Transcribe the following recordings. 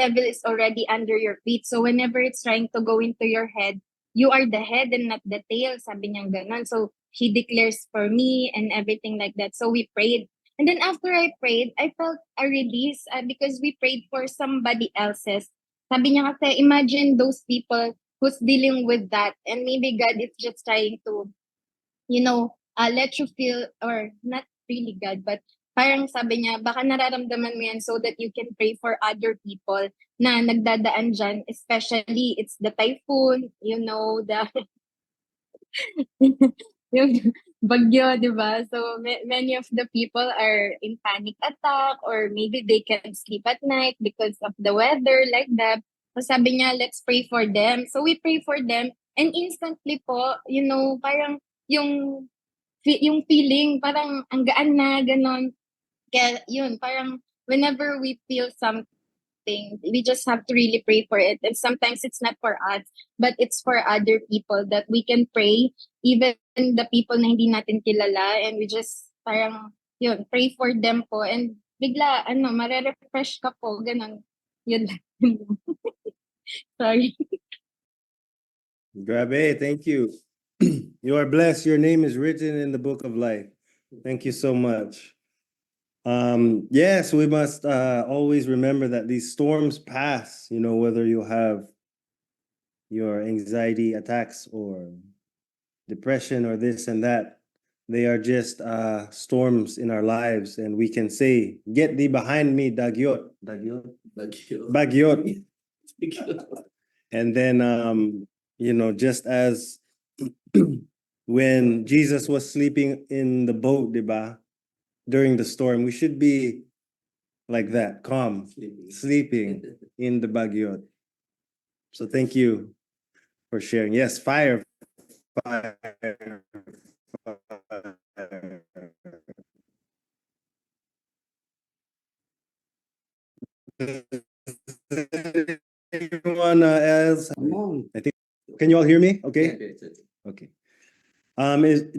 devil is already under your feet. So whenever it's trying to go into your head, you are the head and not the tail, sabi niya ganon. So he declares for me and everything like that. So we prayed. And then after I prayed, I felt a release because we prayed for somebody else's. Sabi niya kasi, imagine those people who's dealing with that. And maybe God is just trying to, let you feel, or not really God, but parang sabi niya, baka nararamdaman mo yan so that you can pray for other people na nagdadaan dyan, especially it's the typhoon, the yung bagyo, di ba? So many of the people are in panic attack or maybe they can't sleep at night because of the weather like that. So sabi niya, let's pray for them. So we pray for them and instantly po, parang yung yung feeling parang ang gaan na ganon. Kaya yun, parang whenever we feel something, we just have to really pray for it. And sometimes it's not for us, but it's for other people that we can pray, even the people na hindi natin kilala, and we just parang yun, pray for them po. And bigla, mare-refresh ka po, ganon. Yun lang. Sorry. Grabe, thank you. You are blessed. Your name is written in the book of life. Thank you so much. Yes, we must always remember that these storms pass, whether you have your anxiety attacks or depression or this and that. They are just storms in our lives, and we can say, "Get thee behind me, Dagyot." Dagyot? Bagyot. And then, just as when Jesus was sleeping in the boat, diba, during the storm, we should be like that, calm, sleeping in the bagyot. So thank you for sharing. Yes, fire. Anyone else? I think. Can you all hear me? Okay. Okay.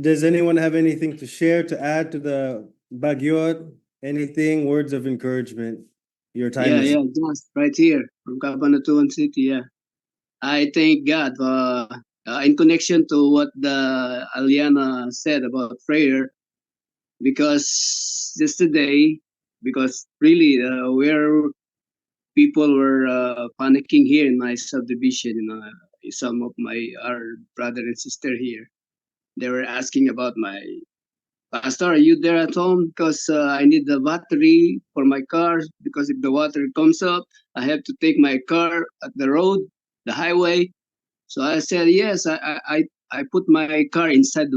Does anyone have anything to share, to add to the bagyot? Anything? Words of encouragement. Your time is. Just right here from Cabanatuan City. Yeah, I thank God in connection to what the Aliana said about prayer, because yesterday, because really where people were panicking here in my subdivision, some of our brother and sister here, they were asking about my pastor, are you there at home? Because I need the battery for my car, because if the water comes up, I have to take my car at the road, the highway. So I said, yes, I put my car inside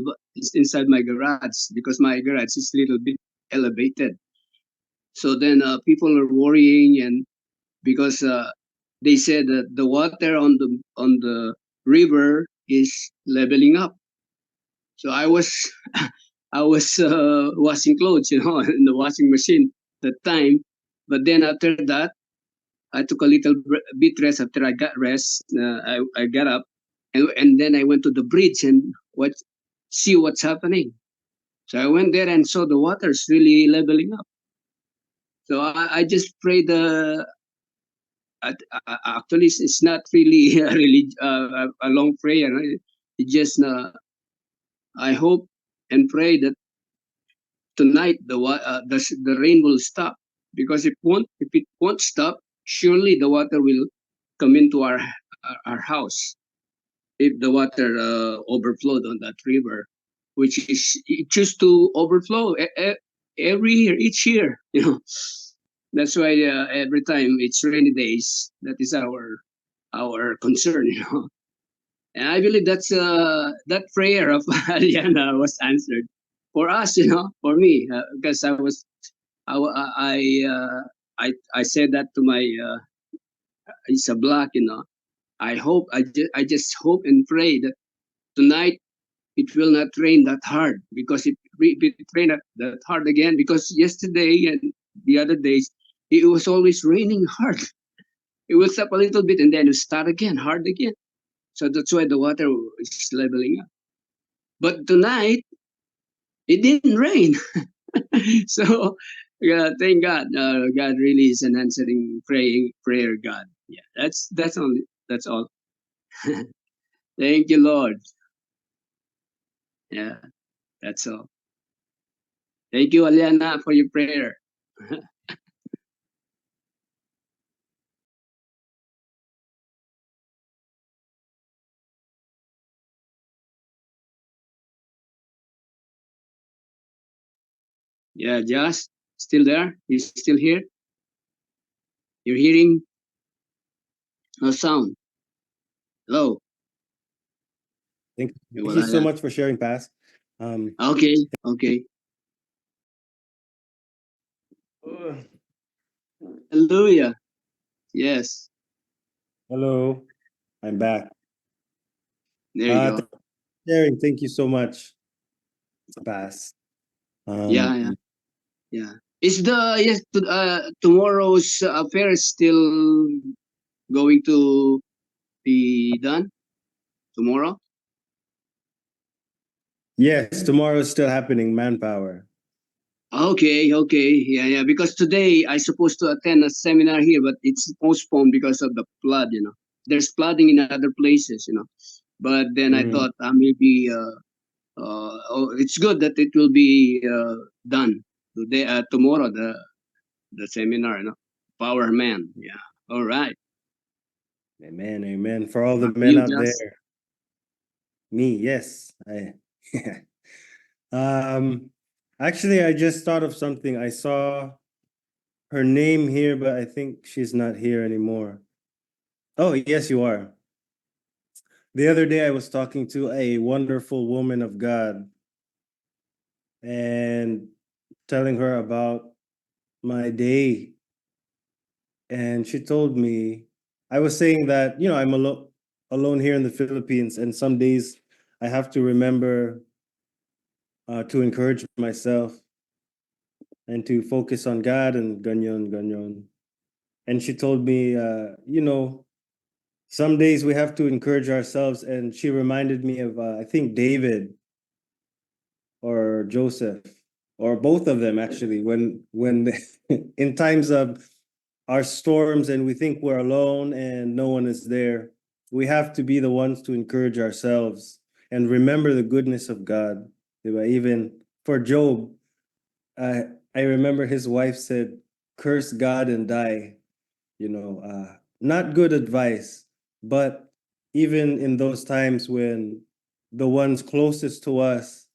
my garage, because my garage is a little bit elevated. So then people are worrying, and because they said that the water on the river is leveling up. So I was washing clothes, in the washing machine that time. But then after that, I took a little bit rest. After I got rest, I got up, and then I went to the bridge and see what's happening. So I went there and saw the water's really leveling up. So I just prayed. Actually, it's not really a long prayer. It just I hope and pray that tonight the rain will stop, because if it won't stop, surely the water will come into our house if the water overflowed on that river, which is it used to overflow every year, each year. That's why every time it's rainy days, that is our concern. And I believe that's that prayer of Ariana was answered for us, for me, because I said that to my Isa Black, I just hope and pray that tonight it will not rain that hard, because if it rain that hard again, because yesterday and the other days it was always raining hard. It will stop a little bit and then it will start again, hard again. So that's why the water is leveling up. But tonight it didn't rain. So Yeah, thank God. God really is an answering prayer God. Yeah, that's all. Thank you, Lord. Yeah, that's all. Thank you, Aliana, for your prayer. Yeah, Josh, still there? He's still here? You're hearing no sound. Hello. Thank you Wala so na. much for sharing, Pass. Okay, okay. Hallelujah. Yes, Hello, I'm back. there you Thank go. you for sharing. Thank you so much, Pass. Yeah, yeah, yeah. Is tomorrow's affair still going to be done tomorrow? Yes, tomorrow is still happening, Manpower. Okay, okay, yeah, yeah. Because today I supposed to attend a seminar here, but it's postponed because of the flood. There's flooding in other places. But then I Mm. thought maybe it's good that it will be done today, tomorrow. The seminar. Power Man. Yeah. All right. Amen, amen. For all the Back to men you, out Josh. there. Me, yes. Um, actually, I just thought of something. I saw her name here, but I think she's not here anymore. Oh, yes, you are. The other day, I was talking to a wonderful woman of God and telling her about my day. And she told me, I was saying that, I'm alone here in the Philippines, and some days I have to remember to encourage myself and to focus on God and ganyan, ganyan. And she told me, some days we have to encourage ourselves. And she reminded me of, I think, David or Joseph or both of them actually. When in times of our storms and we think we're alone and no one is there, we have to be the ones to encourage ourselves and remember the goodness of God. Even for Job, I remember his wife said, "Curse God and die." Not good advice, but even in those times when the ones closest to us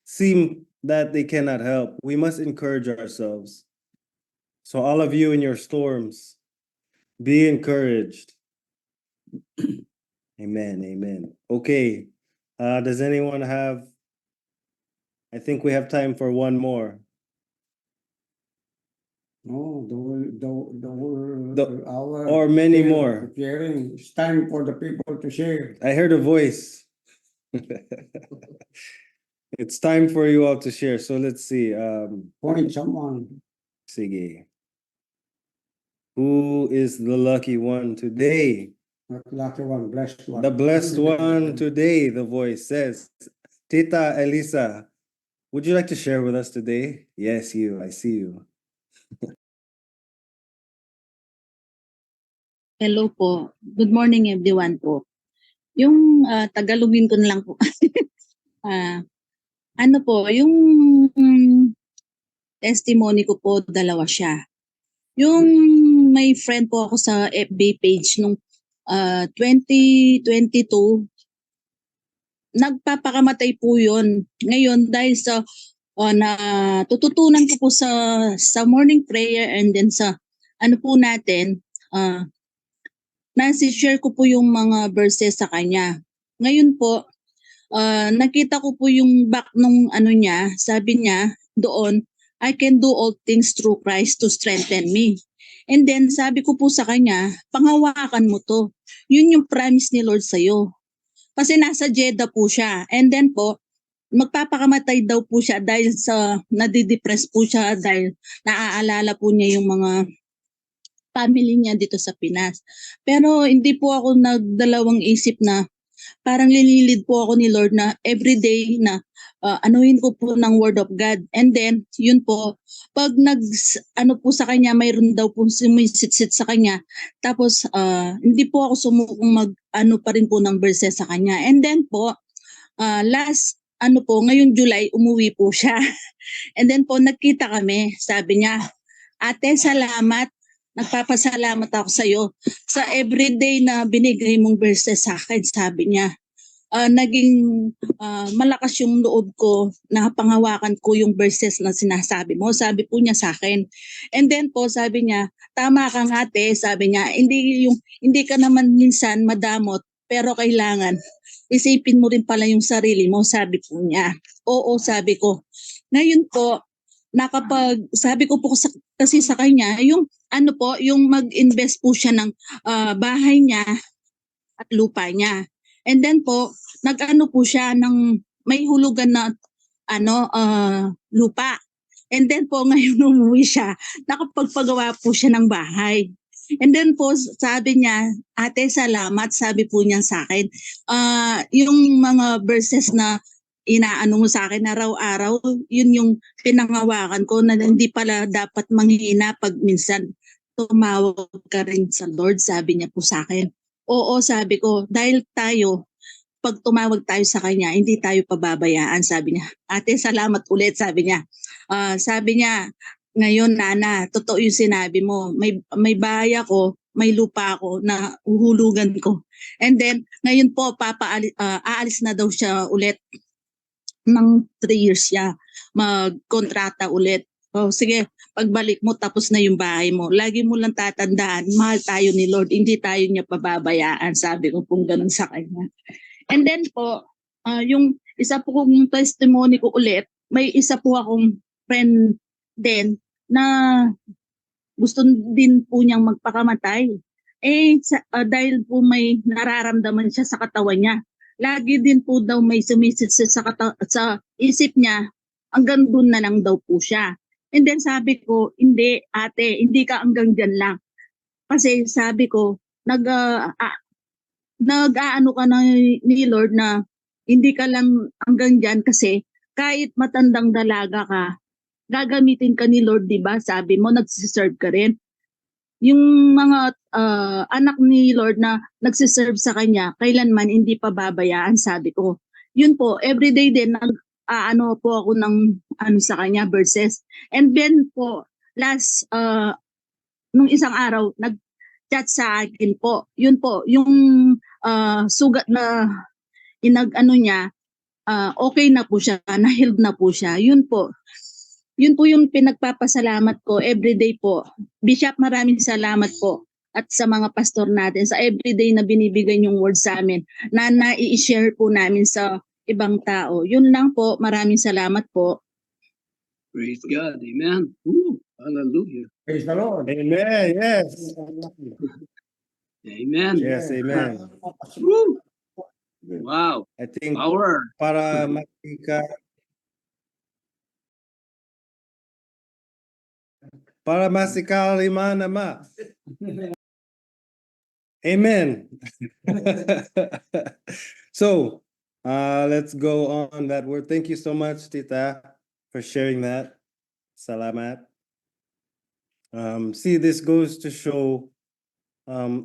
seem that they cannot help, we must encourage ourselves. So, all of you in your storms, be encouraged. Amen. Amen. Okay. Does anyone have? I think we have time for one more. No, the The- hour or many share- more. sharing. It's time for the people to share. I heard a voice. It's time for you all to share. So let's see. Point someone. Sige. Who is the lucky one today? Not lucky one, blessed one. The blessed one today, the voice says. Tita Elisa, would you like to share with us today? Yes, you. I see you. Hello po. Good morning everyone po. Yung Tagalogin ko na lang po. Ah, ano po, yung testimony ko po, dalawa siya. Yung may friend po ako sa FB page nung 2022, nagpapakamatay po yun. Ngayon, dahil sa natututunan ko po sa morning prayer and then sa ano po natin, nasi-share ko po yung mga verses sa kanya. Ngayon po, nakita ko po yung back nung ano niya, sabi niya doon, I can do all things through Christ to strengthen me. And then sabi ko po sa kanya, panghawakan mo to. Yun yung promise ni Lord sa'yo. Kasi nasa Jeddah po siya. And then po, magpapakamatay daw po siya dahil sa nadidepress po siya dahil naaalala po niya yung mga family niya dito sa Pinas. Pero hindi po ako nagdalawang isip na parang linilid po ako ni Lord na everyday na anuhin ko po ng Word of God. And then, yun po, pag ano po sa kanya, mayroon daw po sumisit-sit sa kanya. Tapos, hindi po ako sumukong ano pa rin po ng verses sa kanya. And then po, last, ano po, ngayong July, umuwi po siya. And then po, nagkita kami. Sabi niya, Ate, salamat. Nagpapasalamat ako sa iyo sa everyday na binigay mong verses sa akin, sabi niya. Naging malakas yung loob ko na panghawakan ko yung verses na sinasabi mo, sabi po niya sa akin. And then po, sabi niya, tama ka nga ate, sabi niya, hindi ka naman minsan madamot, pero kailangan isipin mo rin pala yung sarili mo, sabi po niya. Oo, sabi ko. Ngayon po, sabi ko po kasi sa kanya, yung ano po, yung mag-invest po siya ng bahay niya at lupa niya. And then po, nag-ano po siya ng may hulugan na lupa. And then po, ngayon umuwi siya, nakapagpagawa po siya ng bahay. And then po, sabi niya, ate, salamat, sabi po niya sa akin. Yung mga verses na inaano mo sa akin araw-araw, yun yung pinangawakan ko na hindi pala dapat manghihina pag minsan tumawag ka rin sa Lord, sabi niya po sa akin. Oo, sabi ko, dahil pag tumawag tayo sa kanya, hindi tayo pababayaan, sabi niya. Ate, salamat ulit, sabi niya. Sabi niya, ngayon, Nana, totoo yung sinabi mo. May bahay ako, may lupa ako na uhulugan ko. And then, ngayon po, aalis na daw siya ulit ng 3 years siya. Magkontrata ulit. Sige, pagbalik mo, tapos na yung bahay mo. Lagi mo lang tatandaan, mahal tayo ni Lord, hindi tayo niya pababayaan. Sabi ko pong ganun sa kanya. And then po, yung isa po kong testimony ko ulit, may isa po akong friend din na gusto din po niyang magpakamatay. Dahil po may nararamdaman siya sa katawan niya, lagi din po daw may sumisit sa isip niya, hanggang doon na lang daw po siya. And then sabi ko, hindi ate, hindi ka hanggang dyan lang. Kasi sabi ko, nag-aano ka na ni Lord na hindi ka lang hanggang dyan kasi kahit matandang dalaga ka, gagamitin ka ni Lord, di ba? Sabi mo, nagsiserve ka rin. Yung mga anak ni Lord na nagsiserve sa kanya, kailanman hindi pa babayaan, sabi ko. Yun po, everyday din, ano po ako ng sa kanya, verses. And then po, last, nung isang araw, nag-chat sa akin po. Yun po, yung sugat na niya, okay na po siya, na-healed na po siya. Yun po yung pinagpapasalamat ko everyday po. Bishop, maraming salamat po at sa mga pastor natin sa everyday na binibigay yung word sa amin na nai-share po namin sa ibang tao. Yun lang po, maraming salamat po. Praise God. Amen. Ooh, hallelujah. Praise the Lord. Amen. Yes. Amen. Yes, amen. Woo. Wow. I think Power. para makika para masikalima nama. Amen. So, let's go on that word. Thank you so much, Tita, for sharing that. Salamat. See, this goes to show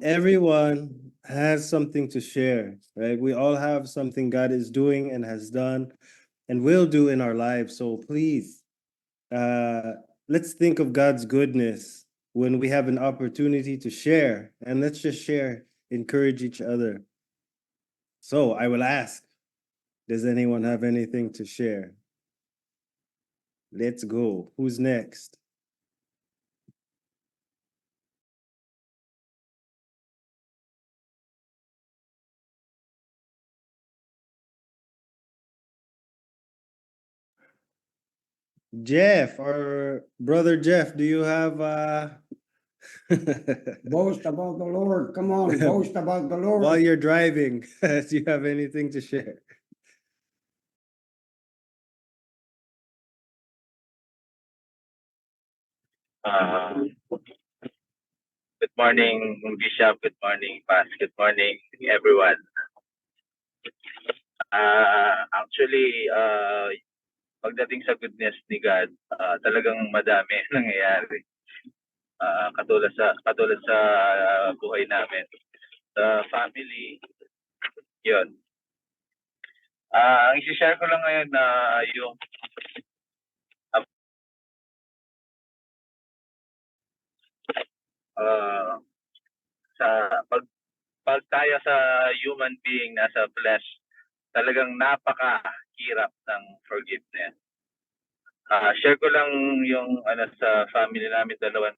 everyone has something to share, right? We all have something God is doing and has done and will do in our lives. So please, let's think of God's goodness when we have an opportunity to share, and let's just share, encourage each other. So I will ask, does anyone have anything to share? Let's go. Who's next? Jeff, or brother Jeff, do you have Boast about the Lord. Come on, boast about the Lord. while you're driving, do you have anything to share? Good morning, Bishop. Good morning, Pas. Good morning, everyone. Actually, pagdating sa goodness ni God, talagang madami nangyayari. Katulad sa buhay namin. Sa family, yun. Ang isi-share ko lang ngayon na yung sa pag tayo sa human being nasa flesh, talagang napakahirap ng forgiveness. Share ko lang yung sa family namin dalawa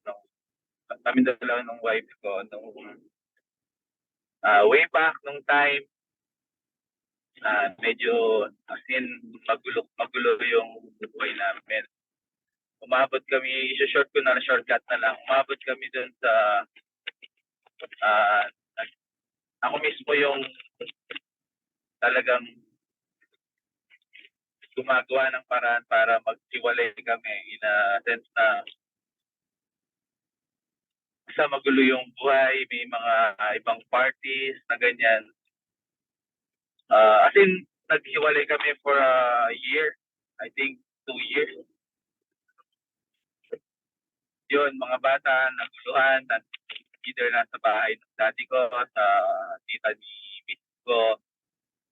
ng wife ko nung way back nung time, medyo as in magulo yung buhay namin. Umabot kami, i-short ko na, shortcut na lang. Umabot kami dun sa ako mismo yung talagang gumagawa ng paraan para maghiwalay kami in a sense na sa magulo yung buhay, may mga ibang parties na ganyan. As in, naghiwalay kami for a year, I think 2 years. Yun, mga bata, naguluhan, either nasa bahay ng daddy ko, sa tita ni miss ko,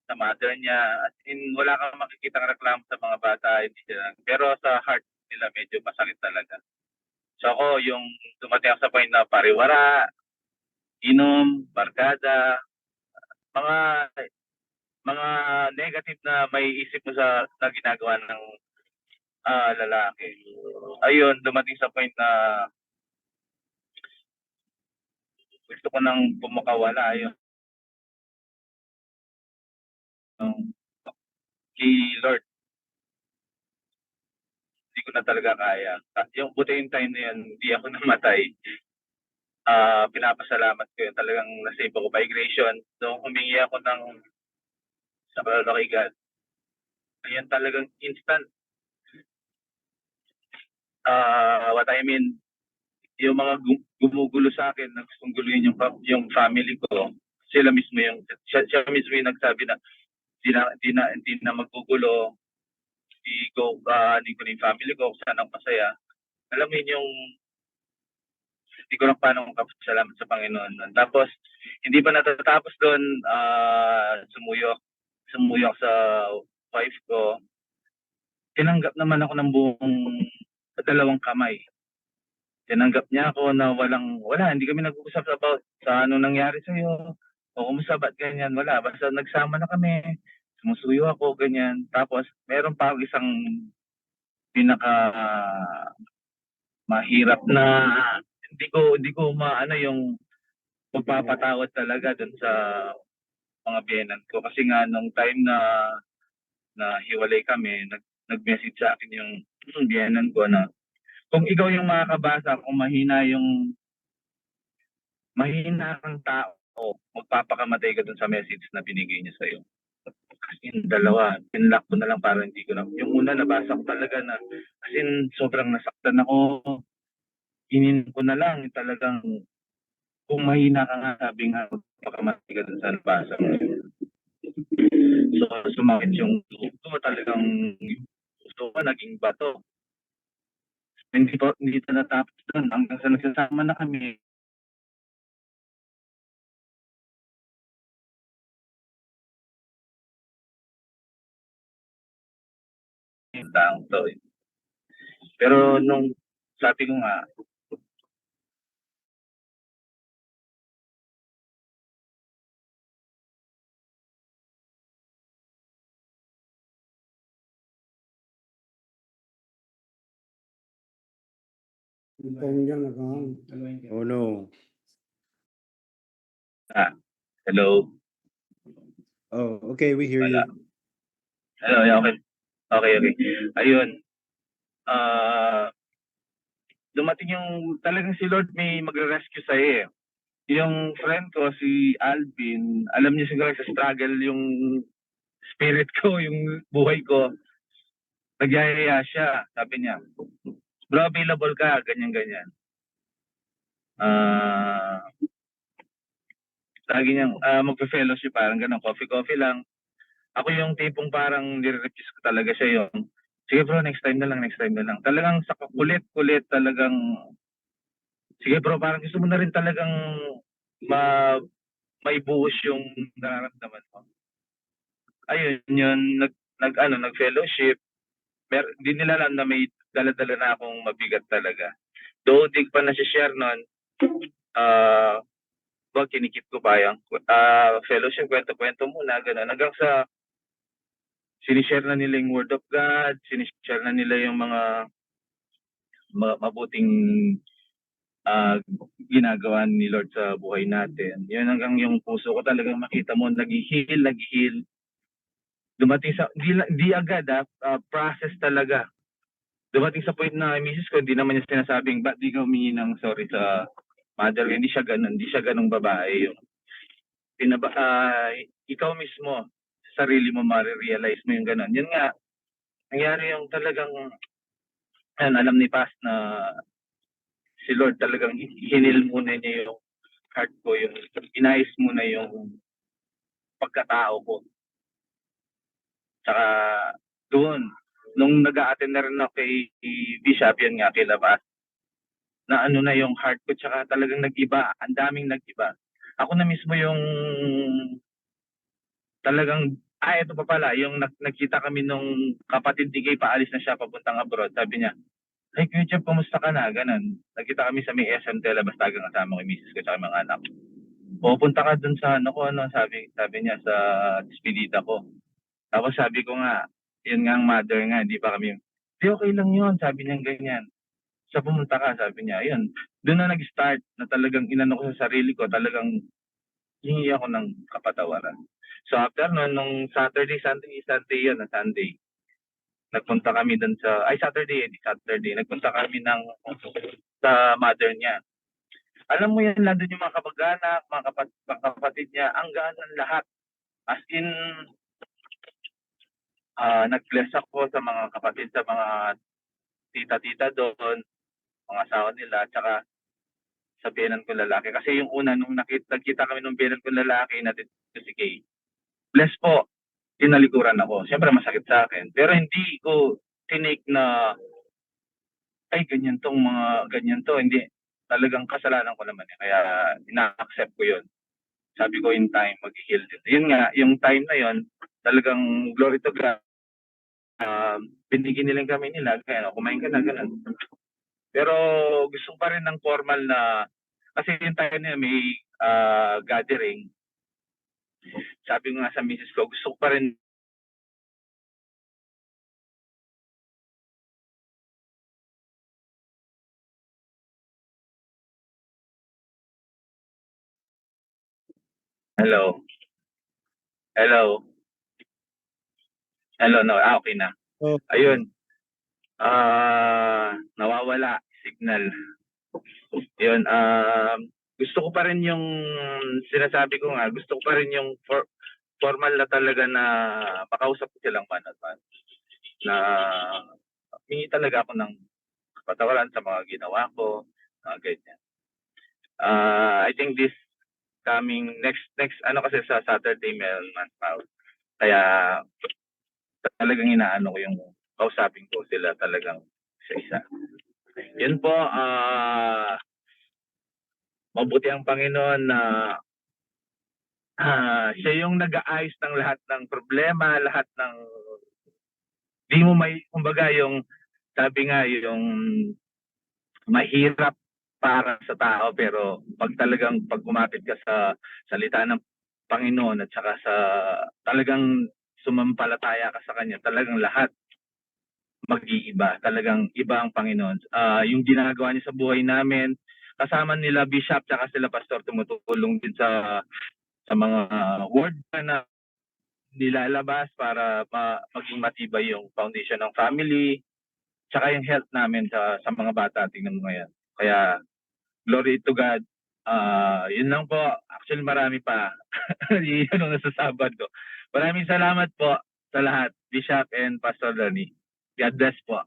sa mother niya. As in, wala kang makikita ng reklamo sa mga bata, hindi sila. Pero sa heart nila, medyo masakit talaga. So ako, yung dumating ako sa point na pariwara, inom, barkada, mga negative na may isip mo na ginagawa ng lalaki. Ayun, dumating sa point na gusto ko nang pumakawala. Ayun. Kay Lord, hindi ko na talaga kaya. Yung buti yung time na yun, hindi ako namatay. Pinapasalamat ko yun. Talagang nasave ako by grace yun. So, humingi ako ng sa kay God. Ayun talagang instant. What I mean, yung mga gumugulo sa akin na gustong guluhin yung family ko, siya mismo yung nagsabi na hindi na maggugulo, hindi ko na yung family ko kung saan ang masaya. Alam mo yun yung hindi ko lang paano magpapasalamat sa Panginoon. Tapos hindi pa natatapos doon, sumuyok sa wife ko. Tinanggap naman ako ng buong dalawang kamay. Tinanggap niya ako na wala, hindi kami nag-uusap about sa ano nangyari sa'yo, o kumusta, ba't ganyan, wala. Basta nagsama na kami, sumusuyo ako, ganyan. Tapos, meron pa ako isang pinaka mahirap na hindi ko maano yung magpapatawad talaga dun sa mga biyenan ko. Kasi nga, nung time na hiwalay kami, nag-message sa akin yung biyenan ko na kung ikaw yung makakabasa, kung mahina kang tao, magpapakamatay ka dun sa message na binigay niya sa'yo. Kasi yung dalawa, pinlock ko na lang para hindi ko na. Yung una, nabasa ko talaga na, kasi sobrang nasaktan ako. Hinin ko na lang, talagang, kung mahina ka nga, sabi nga, magpapakamatay ka dun sa nabasa mo. So, sumakit yung gusto mo talagang, gusto ko naging bato. Hindi pa natapos doon. Hanggang sa nagsasama na kami, yung taong to. Pero nung sabi ko nga, Phone niya nag-on. Oh no. hello, Oh, okay, we hear wala. you. Hello, yeah, okay. Ayun. Dumating yung talagang si Lord may magre-rescue sa'yo eh. Yung friend ko, si Alvin, alam niya siguro sa struggle yung spirit ko, yung buhay ko. Nagyayaya siya, sabi niya, bro, available ka, ganyan. Lagi niyang magpe-fellowship, parang ganun, coffee lang. Ako yung tipong parang nire-refuse ko talaga siya yung, sige bro, next time na lang, next time na lang. Talagang sa kulit-kulit talagang, sige bro, parang gusto mo na rin talagang ma maibuhos yung nararamdaman mo. Ayun, yun, nag-fellowship. Di nila alam na may dala-dala na akong mabigat talaga. Though di pa na-share nun, kinikip ko pa yung fellowship, kwento-kwento muna, gano'n. Hanggang sa sinishare na nila yung Word of God, sinishare na nila yung mga mabuting ginagawa ni Lord sa buhay natin. Yun hanggang yung puso ko talagang makita mo, nag-heal. Dumating sa, di agad process talaga. Dumating sa point na misis ko, hindi naman niya sinasabing, ba't di ka humingi ng sorry sa mother? Hindi siya ganun babae. Yung ikaw mismo, sarili mo ma-realize mo yung ganun. Yun nga, nangyari yung talagang, alam ni Paz na si Lord talagang hinil muna niya yung heart ko, yung inayos muna yung pagkatao ko. Tsaka doon, nung nag-a-attend na rin ako kay Bishop, yan nga, kay Labas, na ano na yung heart ko, tsaka talagang nag-iba, ang daming nag-iba. Ako na mismo yung talagang, ito pa pala, yung nakita kami nung kapatid ni Kay, paalis na siya papuntang abroad, sabi niya, hey, Kuya Jeff, kumusta ka na? Ganun. Nakita kami sa may SM Telebastagan kasama ko yung misis ko sa mga anak. Pupunta ka dun sa sabi niya sa despedida ko. Tapos sabi ko nga, yun nga ang mother nga, hindi pa kami, di okay lang yun, sabi niya ganyan. Sa pumunta ka, sabi niya, yun. Doon na nag-start na talagang inano ko sa sarili ko, talagang hingi ako ng kapatawaran. So after nung Saturday, yun, na Sunday, nagpunta kami dun sa, Saturday, nagpunta kami sa mother niya. Alam mo yan, nandun yung mga kapag-anak, mga kapatid niya, ang gaan ng lahat. As in, nag-bless ako sa mga kapatid, sa mga tita-tita doon, mga asawa nila, tsaka sa biyenan ko lalaki. Kasi yung una, nung nagkita kami nung biyenan ko lalaki, natin si Kay, bless po, tinalikuran ako. Siyempre masakit sa akin. Pero hindi ko tinake na, ganyan to. Hindi, talagang kasalanan ko naman. Kaya ina-accept ko yun. Sabi ko in time, mag-heal din. Yun nga, yung time na yun, talagang glory to God. Binigyan nilang kami nila, kaya kumain ka na, ganun. Pero gusto pa rin ng formal na, kasi yung time na may gathering. Sabi ko nga sa misis ko, gusto ko pa rin Hello. No, okay na. Oh, Ayun. Nawawala signal. Yun, gusto ko pa rin yung sinasabi ko nga, gusto ko pa rin yung formal na talaga na makausap ko silang man at man. Na humingi talaga ako ng patawaran sa mga ginawa ko, ganyan. I think this coming next kasi sa Saturday meron man out. Kaya talagang inaano ko yung kausapin ko sila talagang isa-isa. Yun po, mabuti ang Panginoon na siya yung nag-aayos ng lahat ng problema, lahat ng di mo kumbaga yung sabi nga yung mahirap para sa tao pero pag kumapit ka sa salita ng Panginoon at saka sa talagang sumampalataya ka sa kanya, talagang lahat mag-iiba. Talagang iba ang Panginoon. Yung ginagawa niya sa buhay namin, kasama nila Bishop tsaka sila Pastor, tumutulong din sa mga word na nilalabas para maging matibay yung foundation ng family, tsaka yung health namin sa mga bata. Tingnan mo ngayon. Kaya, glory to God. Yun lang po. Actually, marami pa. Yun ang nasa Sabado. Maraming salamat po sa lahat, Bishop and Pastor Danny. God bless po.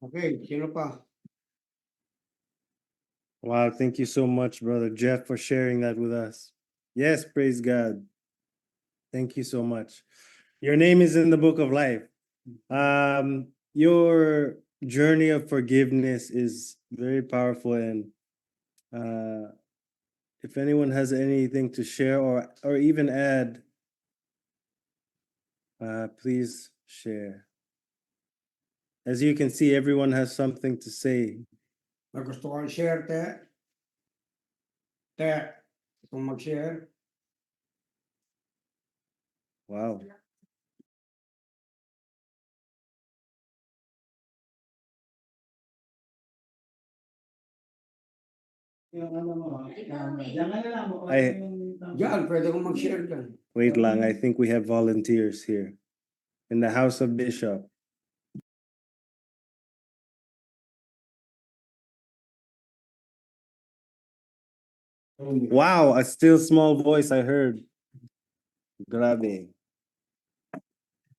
Okay, sino pa? Wow, thank you so much, Brother Jeff, for sharing that with us. Yes, praise God. Thank you so much. Your name is in the book of life. Your journey of forgiveness is very powerful, and if anyone has anything to share or even add, please share. As you can see, everyone has something to say. May gusto kang share, te? Te, kung mag-share. Wow. I Diyan, pwede kong mag-share dyan. wait lang. I think we have volunteers here in the House of Bishop. Wow, a still small voice I heard. Grabe.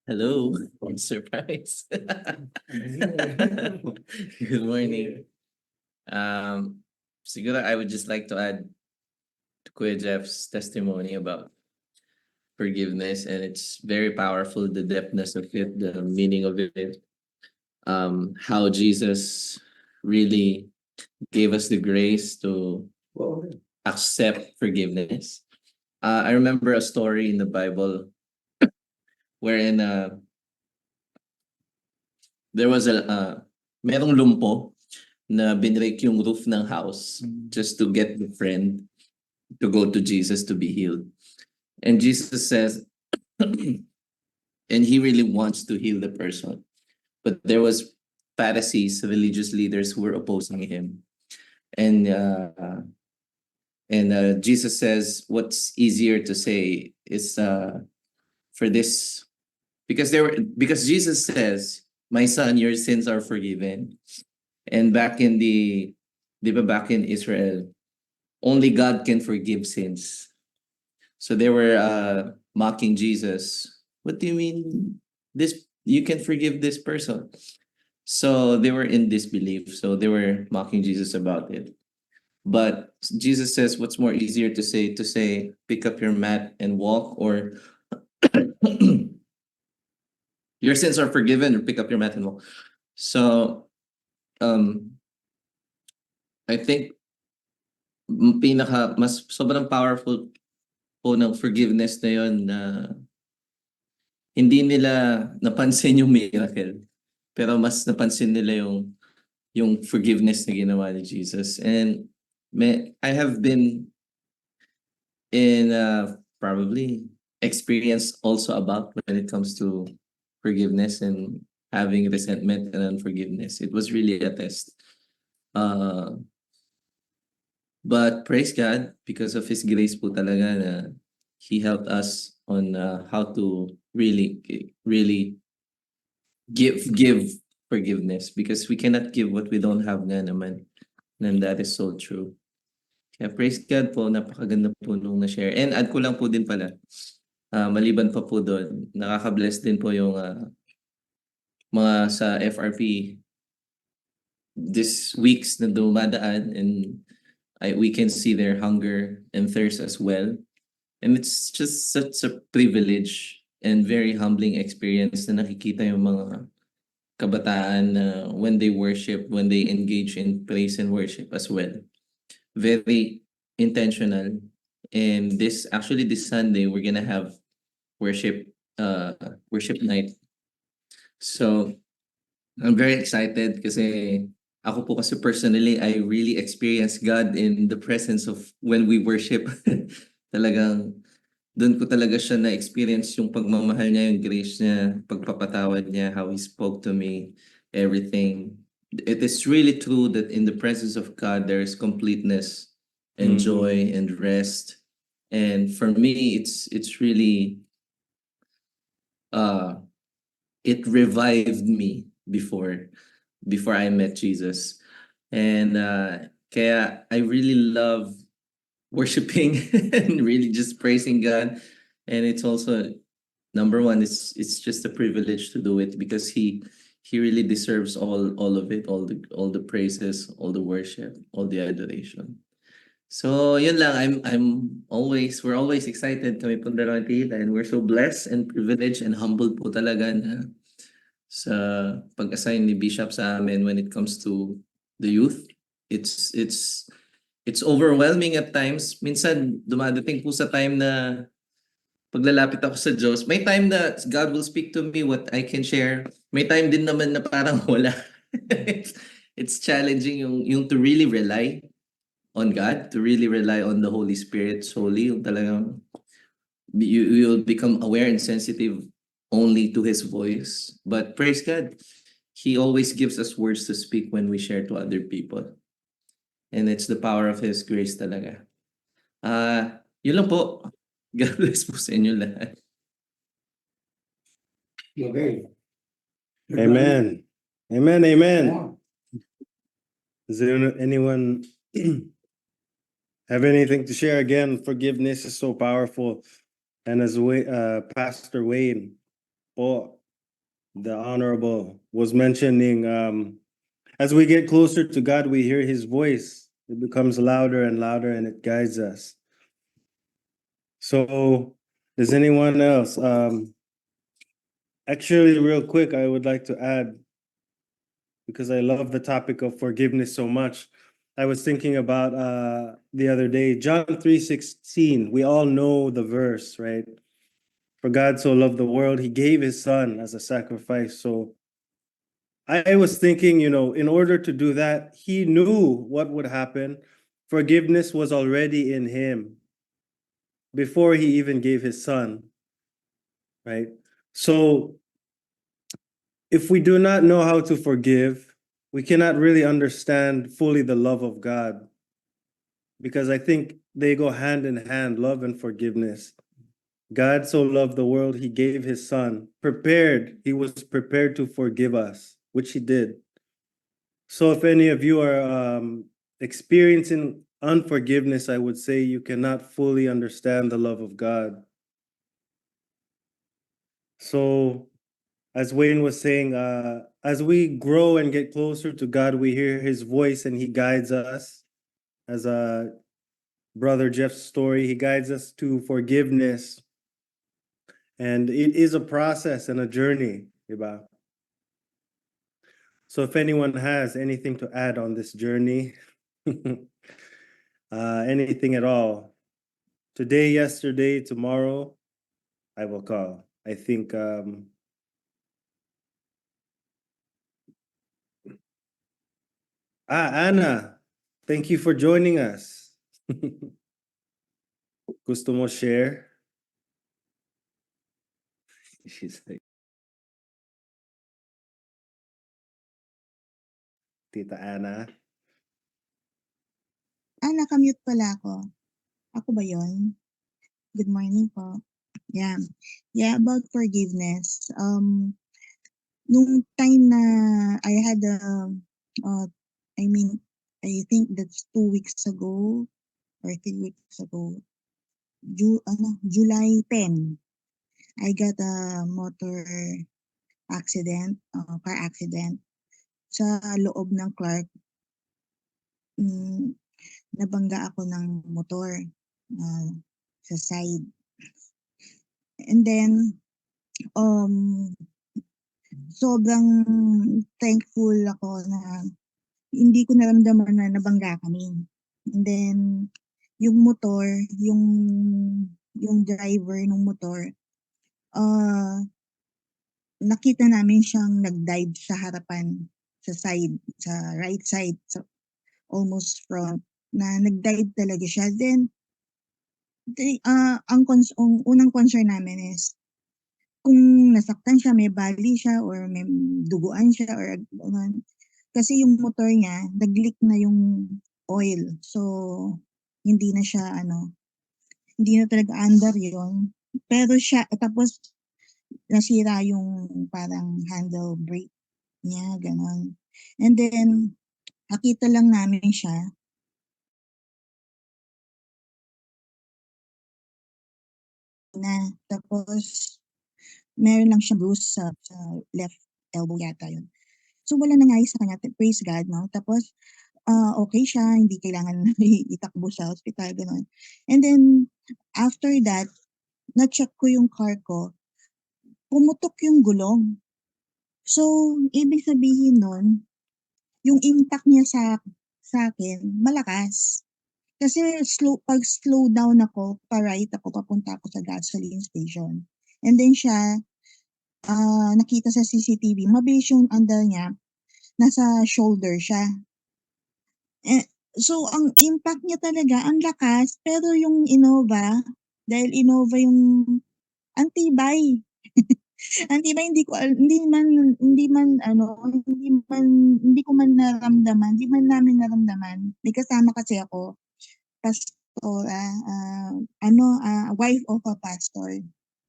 Hello, surprise. Good morning. Siguro I would just like to add to Kuya Jeff's testimony about forgiveness, and it's very powerful, the depthness of it, the meaning of it, how Jesus really gave us the grace to accept forgiveness. I remember a story in the Bible wherein there was merong lumpo na binrake yung roof ng house just to get the friend to go to Jesus to be healed. And Jesus says, and he really wants to heal the person. But there was Pharisees, religious leaders who were opposing him. And Jesus says, what's easier to say is for this, because Jesus says, my son, your sins are forgiven. And back in back in Israel, only God can forgive sins. So they were mocking Jesus. What do you mean you can forgive this person? So they were in disbelief. So they were mocking Jesus about it. But Jesus says, what's more easier to say, pick up your mat and walk, or your sins are forgiven, or pick up your mat and walk. So I think mas sobrang powerful po ng forgiveness na yun, na hindi nila napansin yung miracle, pero mas napansin nila yung forgiveness na ginawa ni Jesus. And I have been in probably experience also about when it comes to forgiveness and having resentment and unforgiveness. It was really a test. But praise God, because of His grace po talaga na He helped us on how to really give forgiveness, because we cannot give what we don't have nga naman. And that is so true. Kaya praise God po, napakaganda po nung na-share. And add ko lang po din pala, maliban pa po doon, nakaka-bless din po yung mga sa FRP this weeks na dumadaan, and we can see their hunger and thirst as well. And it's just such a privilege and very humbling experience na nakikita yung mga kabataan when they worship, when they engage in praise and worship as well. Very intentional. And this Sunday, we're gonna have worship night. So I'm very excited kasi ako po kasi personally, I really experience God in the presence of when we worship. Talagang doon ko talaga siya na-experience yung pagmamahal niya, yung grace niya, pagpapatawad niya, how He spoke to me, everything. It is really true that in the presence of God, there is completeness and joy and rest. And for me, it's really, it revived me before I met Jesus. And kaya I really love worshiping and really just praising God. And it's also, number one, it's just a privilege to do it because he he really deserves all of it, all the praises, all the worship, all the adoration. So yun lang, we're always excited kami po dalawang tita, and we're so blessed and privileged and humbled po talaga na sa pag-assign ni Bishop sa amin when it comes to the youth. It's overwhelming at times. Minsan dumadating po sa time na paglalapit ako sa Diyos, may time na God will speak to me what I can share. May time din naman na parang wala. It's challenging yung to really rely on God, to really rely on the Holy Spirit solely. Yung talagang you'll become aware and sensitive only to His voice. But praise God, He always gives us words to speak when we share to other people. And it's the power of His grace talaga. Yun lang po. God bless po sa inyo lahat. Okay. Amen. Amen. Amen. Yeah. Does anyone have anything to share? Again, forgiveness is so powerful. And as Pastor Wayne, the Honorable, was mentioning, as we get closer to God, we hear His voice. It becomes louder and louder, and it guides us. So, does anyone else? Actually, real quick, I would like to add, because I love the topic of forgiveness so much. I was thinking about the other day, John 3:16. We all know the verse, right? For God so loved the world, He gave His Son as a sacrifice. So I was thinking, in order to do that, He knew what would happen. Forgiveness was already in Him before He even gave His Son, right? So if we do not know how to forgive, we cannot really understand fully the love of God, because I think they go hand in hand, love and forgiveness. God so loved the world, He gave His Son, He was prepared to forgive us, which He did. So if any of you are experiencing unforgiveness, I would say you cannot fully understand the love of God. So as Wayne was saying, as we grow and get closer to God, we hear His voice and He guides us. As Brother Jeff's story, He guides us to forgiveness. And it is a process and a journey, diba? So if anyone has anything to add on this journey, anything at all, today, yesterday, tomorrow, I will call. I think Anna, thank you for joining us. Gusto mo share? She's like, Tita Anna. Nakamute pala ako. Ako ba yon? Good morning po. Yeah. Yeah, about forgiveness. Nung time na I had I think that's 2 weeks ago or 3 weeks ago. July 10, I got a motor accident, car accident sa loob ng Clark. Nabangga ako ng motor sa side. And then, sobrang thankful ako na hindi ko naramdaman na nabangga kami. And then, yung motor, yung driver ng motor, nakita namin siyang nag-dive sa harapan, sa side, sa right side, sa almost front, na nag-dive talaga siya. Then, ang unang concern namin is, kung nasaktan siya, may bali siya, or may duguan siya, or ano. Kasi yung motor niya, nag-leak na yung oil. So, hindi na siya, hindi na talaga under yon. Pero siya, tapos, nasira yung parang handle brake niya, ganon. And then, nakita lang namin siya. Tapos, meron lang siya bruise sa left elbow yata yun. So wala nangyari sa kanya, praise God, no? Tapos okay siya, hindi kailangan na itakbo sa ospital, gano'n. And then after that, na-check ko yung car ko, pumutok yung gulong. So ibig sabihin nun, yung impact niya sa akin malakas. Kasi pag slow down ako, pa-right ako, papunta ako sa gasoline station. And then siya, nakita sa CCTV, mabilis yung andar niya, nasa shoulder siya. So ang impact niya talaga, ang lakas, pero yung Innova, dahil Innova yung antibay. Antibay, hindi ko man naramdaman, hindi man namin naramdaman. May kasama kasi ako, pastora, wife of a pastor,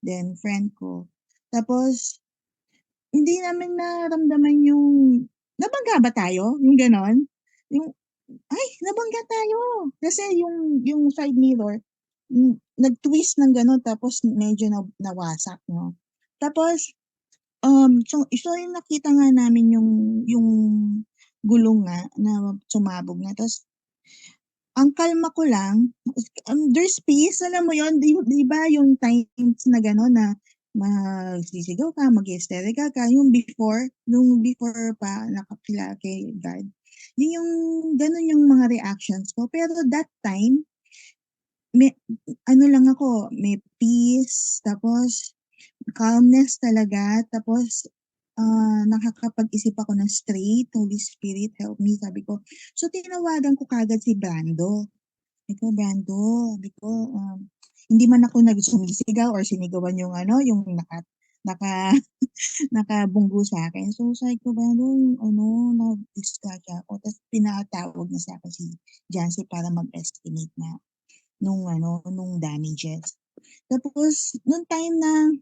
then friend ko. Tapos, hindi namin naramdaman yung, nabangga ba tayo? Yung ganon? Yung, ay, nabangga tayo. Kasi yung side mirror, nag-twist ng ganon, tapos medyo nawasak, no? Tapos, so yung nakita nga namin yung gulong nga na sumabog na. Tapos, ang kalma ko lang, there's peace, alam mo yon, di ba yung times na gano'n na magsisigaw ka, mag-hysterical ka, nung before pa nakakilala kay God. Yun yung gano'n yung mga reactions ko. Pero that time, may peace, tapos calmness talaga, tapos nakakapag-isip ako ng straight, Holy Spirit, help me, sabi ko. So, tinawagan ko kagad si Brando. Sabi ko, hindi man ako sumisigaw or sinigawan yung yung naka nakabunggo sa akin. So, sabi ko, Brando, na-discuss ako. Tapos, pinatawag na sa akin si Jancy para mag-estimate na nung damages. Tapos, nung time na,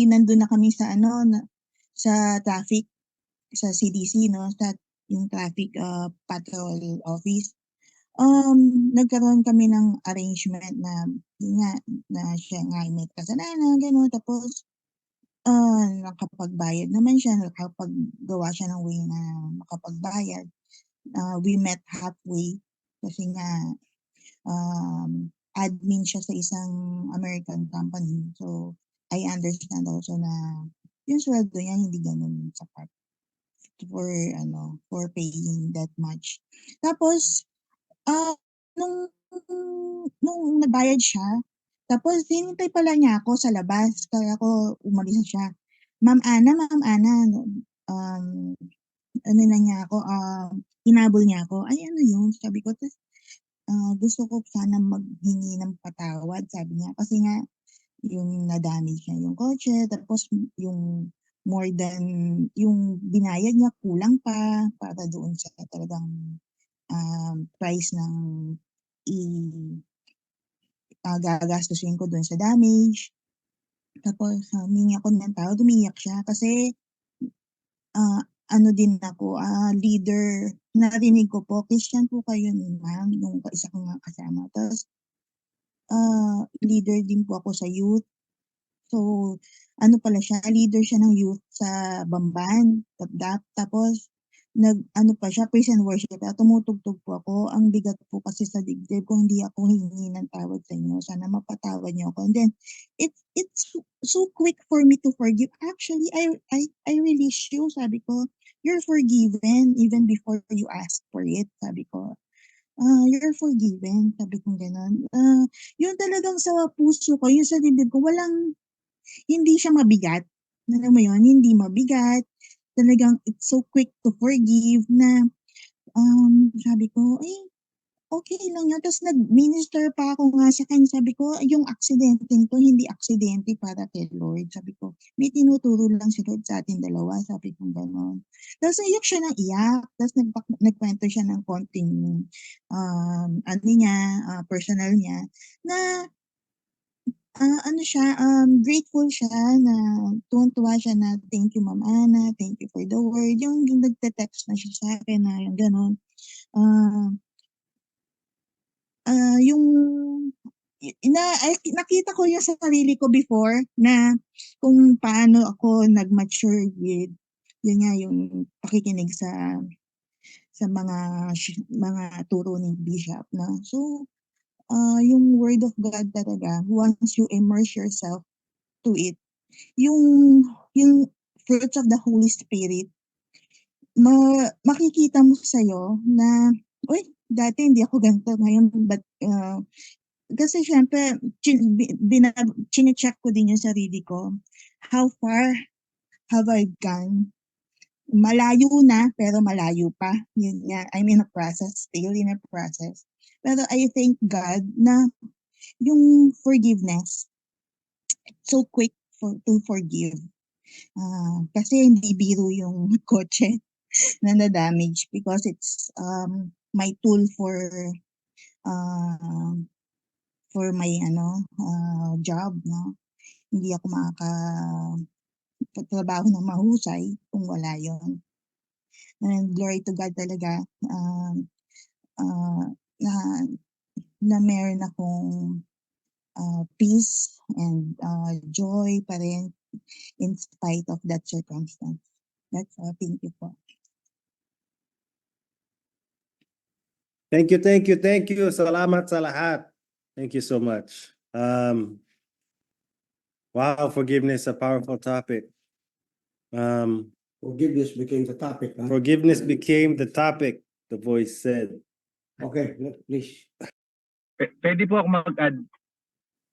nandun na kami sa sa traffic, sa CDC, no, yung traffic patrol office. Nagkaroon kami ng arrangement na, yun nga, na siya nga ay may kasalanan, gano'n. Tapos, nakapagbayad naman siya, nakapaggawa siya ng way na makapagbayad. We met halfway kasi nga, admin siya sa isang American company. So, I understand also na yung sweldo niya hindi ganun sapat for paying that much. Tapos, nung nabayad siya, tapos hinintay pala niya ako sa labas, kaya ako umalis na siya. Ma'am Ana, hinabol niya ako. Ay, ano yun? Sabi ko, gusto ko sana maghingi ng patawad, sabi niya. Kasi nga, yung na-damage niya yung kotse, tapos yung more than, yung binayad niya kulang pa para doon sa talagang price ng gagastusin ko doon sa damage. Tapos, humingi ako ng tawad, umiyak siya kasi din ako, leader, narinig ko po, Christian po kayo ni ma'am, nung isa ko nga kasama. Tapos, leader din po ako sa youth. So, leader siya ng youth sa Bamban, tapos, pa siya, praise and worship, tumutugtog po ako. Ang bigat po kasi sa dibdib ko, hindi ako hihingi ng tawad sa inyo. Sana mapatawad niyo ako. And then, it's so quick for me to forgive. Actually, I release you, sabi ko. You're forgiven even before you ask for it, sabi ko. You're forgiven, sabi ko gano'n. Yun talagang sa puso ko, yun sa dibdib ko, hindi siya mabigat. Alam mo yun, hindi mabigat. Talagang it's so quick to forgive na sabi ko, okay lang yun. Tapos nag-minister pa ako nga sa kanya. Sabi ko, yung aksidente nito, hindi aksidente para kay Lord. Sabi ko, may tinuturo lang si Lord sa atin dalawa. Sabi ko gano'n. Tapos iyak siya ng iyak. Tapos nagkwento siya ng konting personal niya na grateful siya na tuwang-tuwa siya na thank you Ma'am Ana, thank you for the word. Yung nagte-text na siya sa akin na yung gano'n. Yung nakita ko yung sa sarili ko before na kung paano ako nag-mature with yun nga yung pakikinig sa mga turo ni Bishop na. So, yung Word of God talaga, once you immerse yourself to it, yung fruits of the Holy Spirit, makikita mo sa'yo na, uy, dati hindi ako ganito ngayon, but kasi syempre, chine-check ko din yung sarili ko. How far have I gone? Malayo na, pero malayo pa. Yun nga, I'm in a process, still in a process. Pero I thank God na yung forgiveness, so quick to forgive. Kasi hindi biro yung kotse na na-damage because it's my tool for my job, no? Hindi ako makakatrabaho ng mahusay kung wala yun. And glory to God talaga na meron akong peace and joy pa rin in spite of that circumstance. That's all. Thank you po. Thank you, thank you, thank you. Salamat sa lahat. Thank you so much. Wow, forgiveness, a powerful topic. Forgiveness became the topic. Huh? Forgiveness became the topic, the voice said. Okay, please. Pwede po ako mag-add.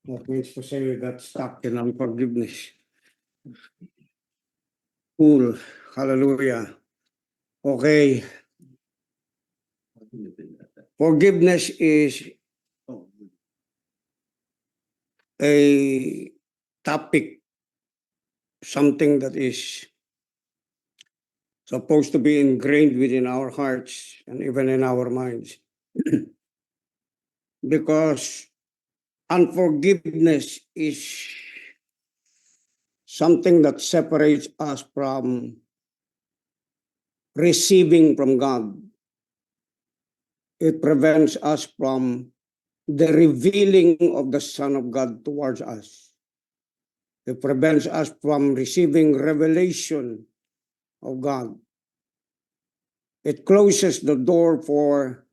What means to say we got stuck in unforgiveness. Cool. Hallelujah. Okay. Forgiveness is a topic, something that is supposed to be ingrained within our hearts and even in our minds. Because unforgiveness is something that separates us from receiving from God. It prevents us from the revealing of the Son of God towards us. It prevents us from receiving revelation of God. It closes the door for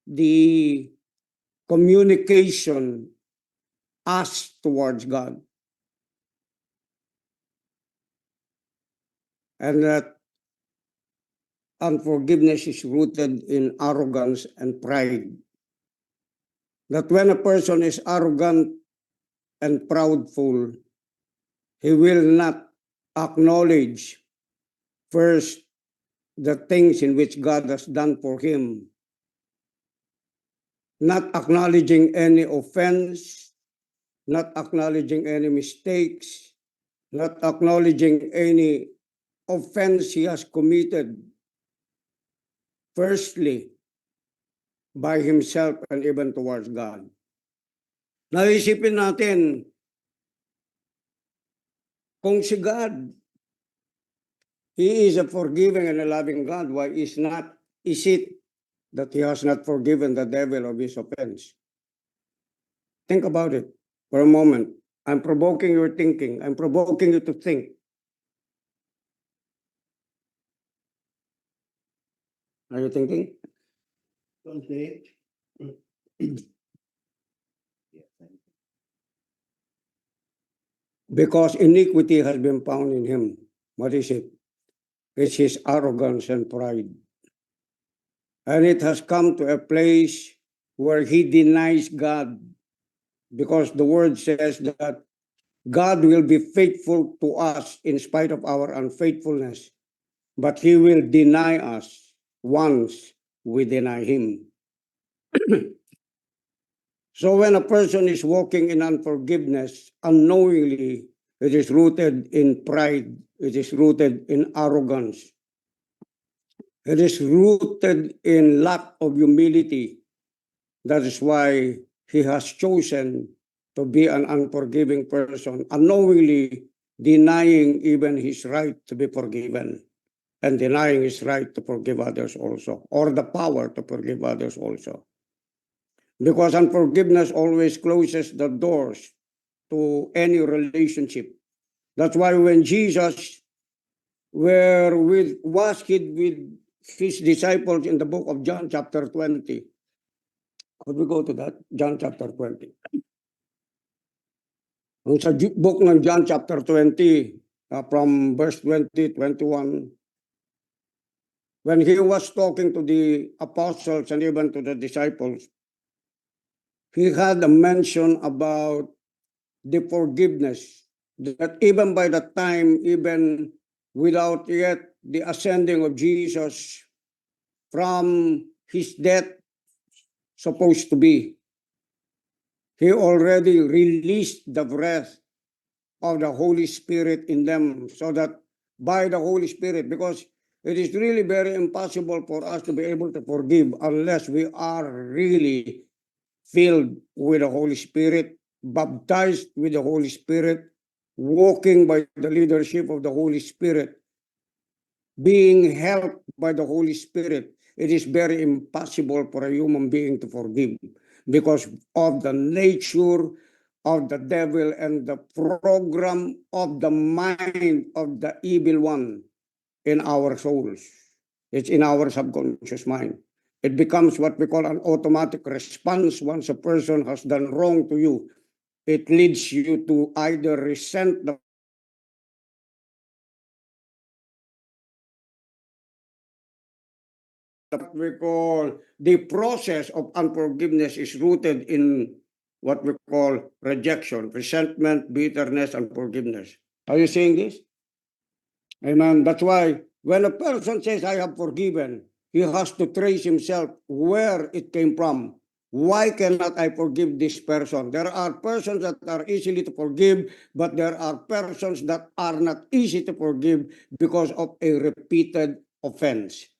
the communication us towards God. And that unforgiveness is rooted in arrogance and pride. That when a person is arrogant and proudful, he will not acknowledge first the things in which God has done for him, not acknowledging any offense, not acknowledging any mistakes, not acknowledging any offense he has committed, firstly, by himself and even towards God. Naisipin natin, kung si God, He is a forgiving and a loving God, why is it that He has not forgiven the devil of his offense? Think about it for a moment. I'm provoking your thinking. I'm provoking you to think. Are you thinking? Because iniquity has been found in him. What is it? It's his arrogance and pride. And it has come to a place where he denies God, because the word says that God will be faithful to us in spite of our unfaithfulness, but he will deny us once we deny him. So when a person is walking in unforgiveness, unknowingly, it is rooted in pride, it is rooted in arrogance, it is rooted in lack of humility. That is why he has chosen to be an unforgiving person, unknowingly denying even his right to be forgiven and denying his right to forgive others also, or the power to forgive others also. Because unforgiveness always closes the doors to any relationship. That's why when Jesus where was hid with his disciples in the book of John chapter 20. Could we go to that? John chapter 20. Ang sa book ng John chapter 20, from verse 20, 21, when he was talking to the apostles and even to the disciples, he had a mention about the forgiveness, that even by that time, even without yet the ascending of Jesus from his death, supposed to be, he already released the breath of the Holy Spirit in them, so that by the Holy Spirit, because it is really very impossible for us to be able to forgive unless we are really filled with the Holy Spirit, baptized with the Holy Spirit, walking by the leadership of the Holy Spirit, being helped by the Holy Spirit. It is very impossible for a human being to forgive because of the nature of the devil and the program of the mind of the evil one in our souls. It's in our subconscious mind. It becomes what we call an automatic response once a person has done wrong to you. It leads you to either resent the what we call the process of unforgiveness is rooted in what we call rejection, resentment, bitterness, and forgiveness. Are you seeing this? Amen. That's why when a person says, I have forgiven, he has to trace himself where it came from. Why cannot I forgive this person? There are persons that are easily to forgive, but there are persons that are not easy to forgive because of a repeated offense.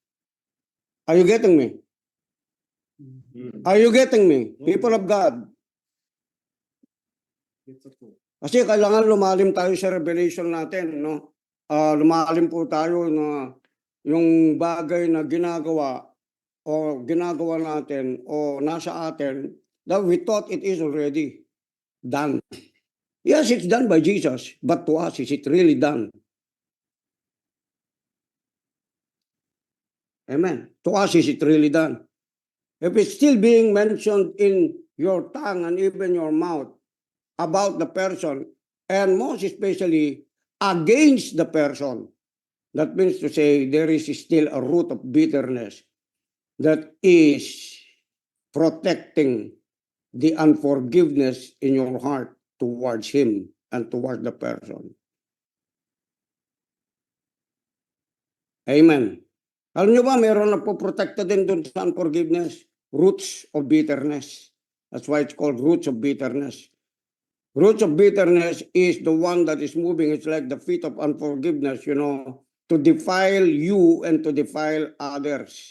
Are you getting me? Are you getting me? People of God. Kasi kailangan lumalim tayo sa revelation natin, no? Lumalim po tayo na yung bagay na ginagawa natin o nasa atin, that we thought it is already done. Yes, it's done by Jesus, but to us, is it really done? Amen. To us, is it really done? If it's still being mentioned in your tongue and even your mouth about the person, and most especially against the person, that means to say there is still a root of bitterness that is protecting the unforgiveness in your heart towards him and towards the person. Amen. Alam nyo ba, meron na po protected din dun sa unforgiveness? Roots of bitterness. That's why it's called roots of bitterness. Roots of bitterness is the one that is moving. It's like the feet of unforgiveness, you know, to defile you and to defile others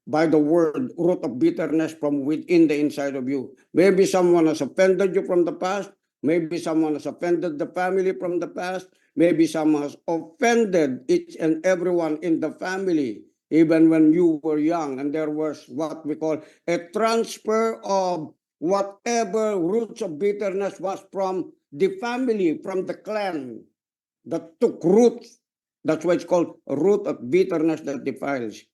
by the word, root of bitterness from within the inside of you. Maybe someone has offended you from the past. Maybe someone has offended the family from the past. Maybe someone has offended each and everyone in the family, even when you were young. And there was what we call a transfer of whatever roots of bitterness was from the family, from the clan that took root. That's why it's called a root of bitterness that defiles.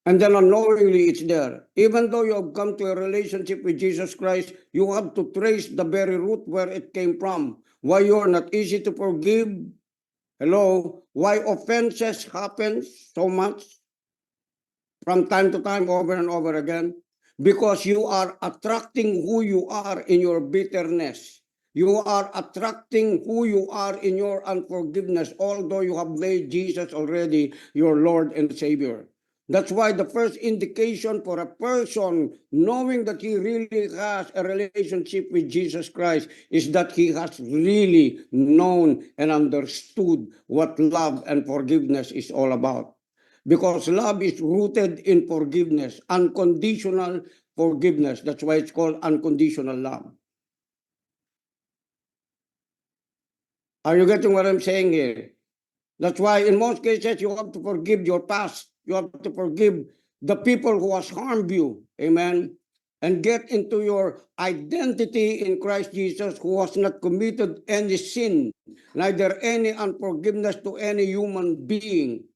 And then unknowingly it's there. Even though you have come to a relationship with Jesus Christ, you have to trace the very root where it came from. Why you are not easy to forgive. Hello? Why offenses happen so much from time to time, over and over again? Because you are attracting who you are in your bitterness. You are attracting who you are in your unforgiveness, although you have made Jesus already your Lord and Savior. That's why the first indication for a person knowing that he really has a relationship with Jesus Christ is that he has really known and understood what love and forgiveness is all about. Because love is rooted in forgiveness, unconditional forgiveness. That's why it's called unconditional love. Are you getting what I'm saying here? That's why in most cases you have to forgive your past. You have to forgive the people who has harmed you. Amen. and get into your identity in Christ Jesus, who has not committed any sin, neither any unforgiveness to any human being.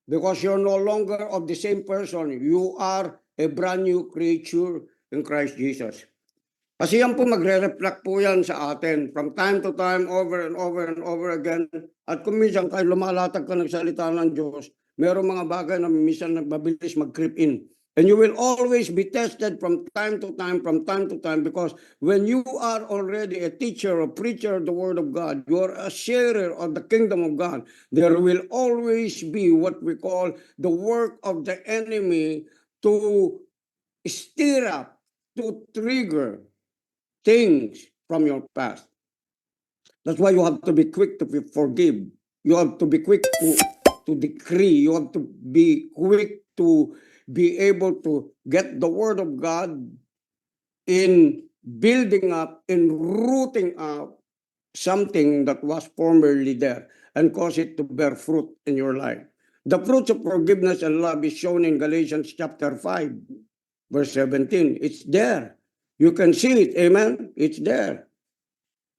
Because you're no longer of the same person. You are a brand new creature in Christ Jesus. Kasi yan po magre-reflect po yan sa atin from time to time, over and over and over again. At kung minsan kayo lumalatag ka ng salita ng Diyos, merong mga bagay na minsan mabilis mag-creep in. And you will always be tested from time to time, because when you are already a teacher or preacher of the Word of God, you are a sharer of the kingdom of God, there will always be what we call the work of the enemy to stir up, to trigger things from your past. That's why you have to be quick to forgive. You have to be quick to decree. You have to be quick to be able to get the Word of God in building up, in rooting up something that was formerly there and cause it to bear fruit in your life. The fruits of forgiveness and love is shown in Galatians chapter 5, verse 17. It's there. You can see it, amen? It's there.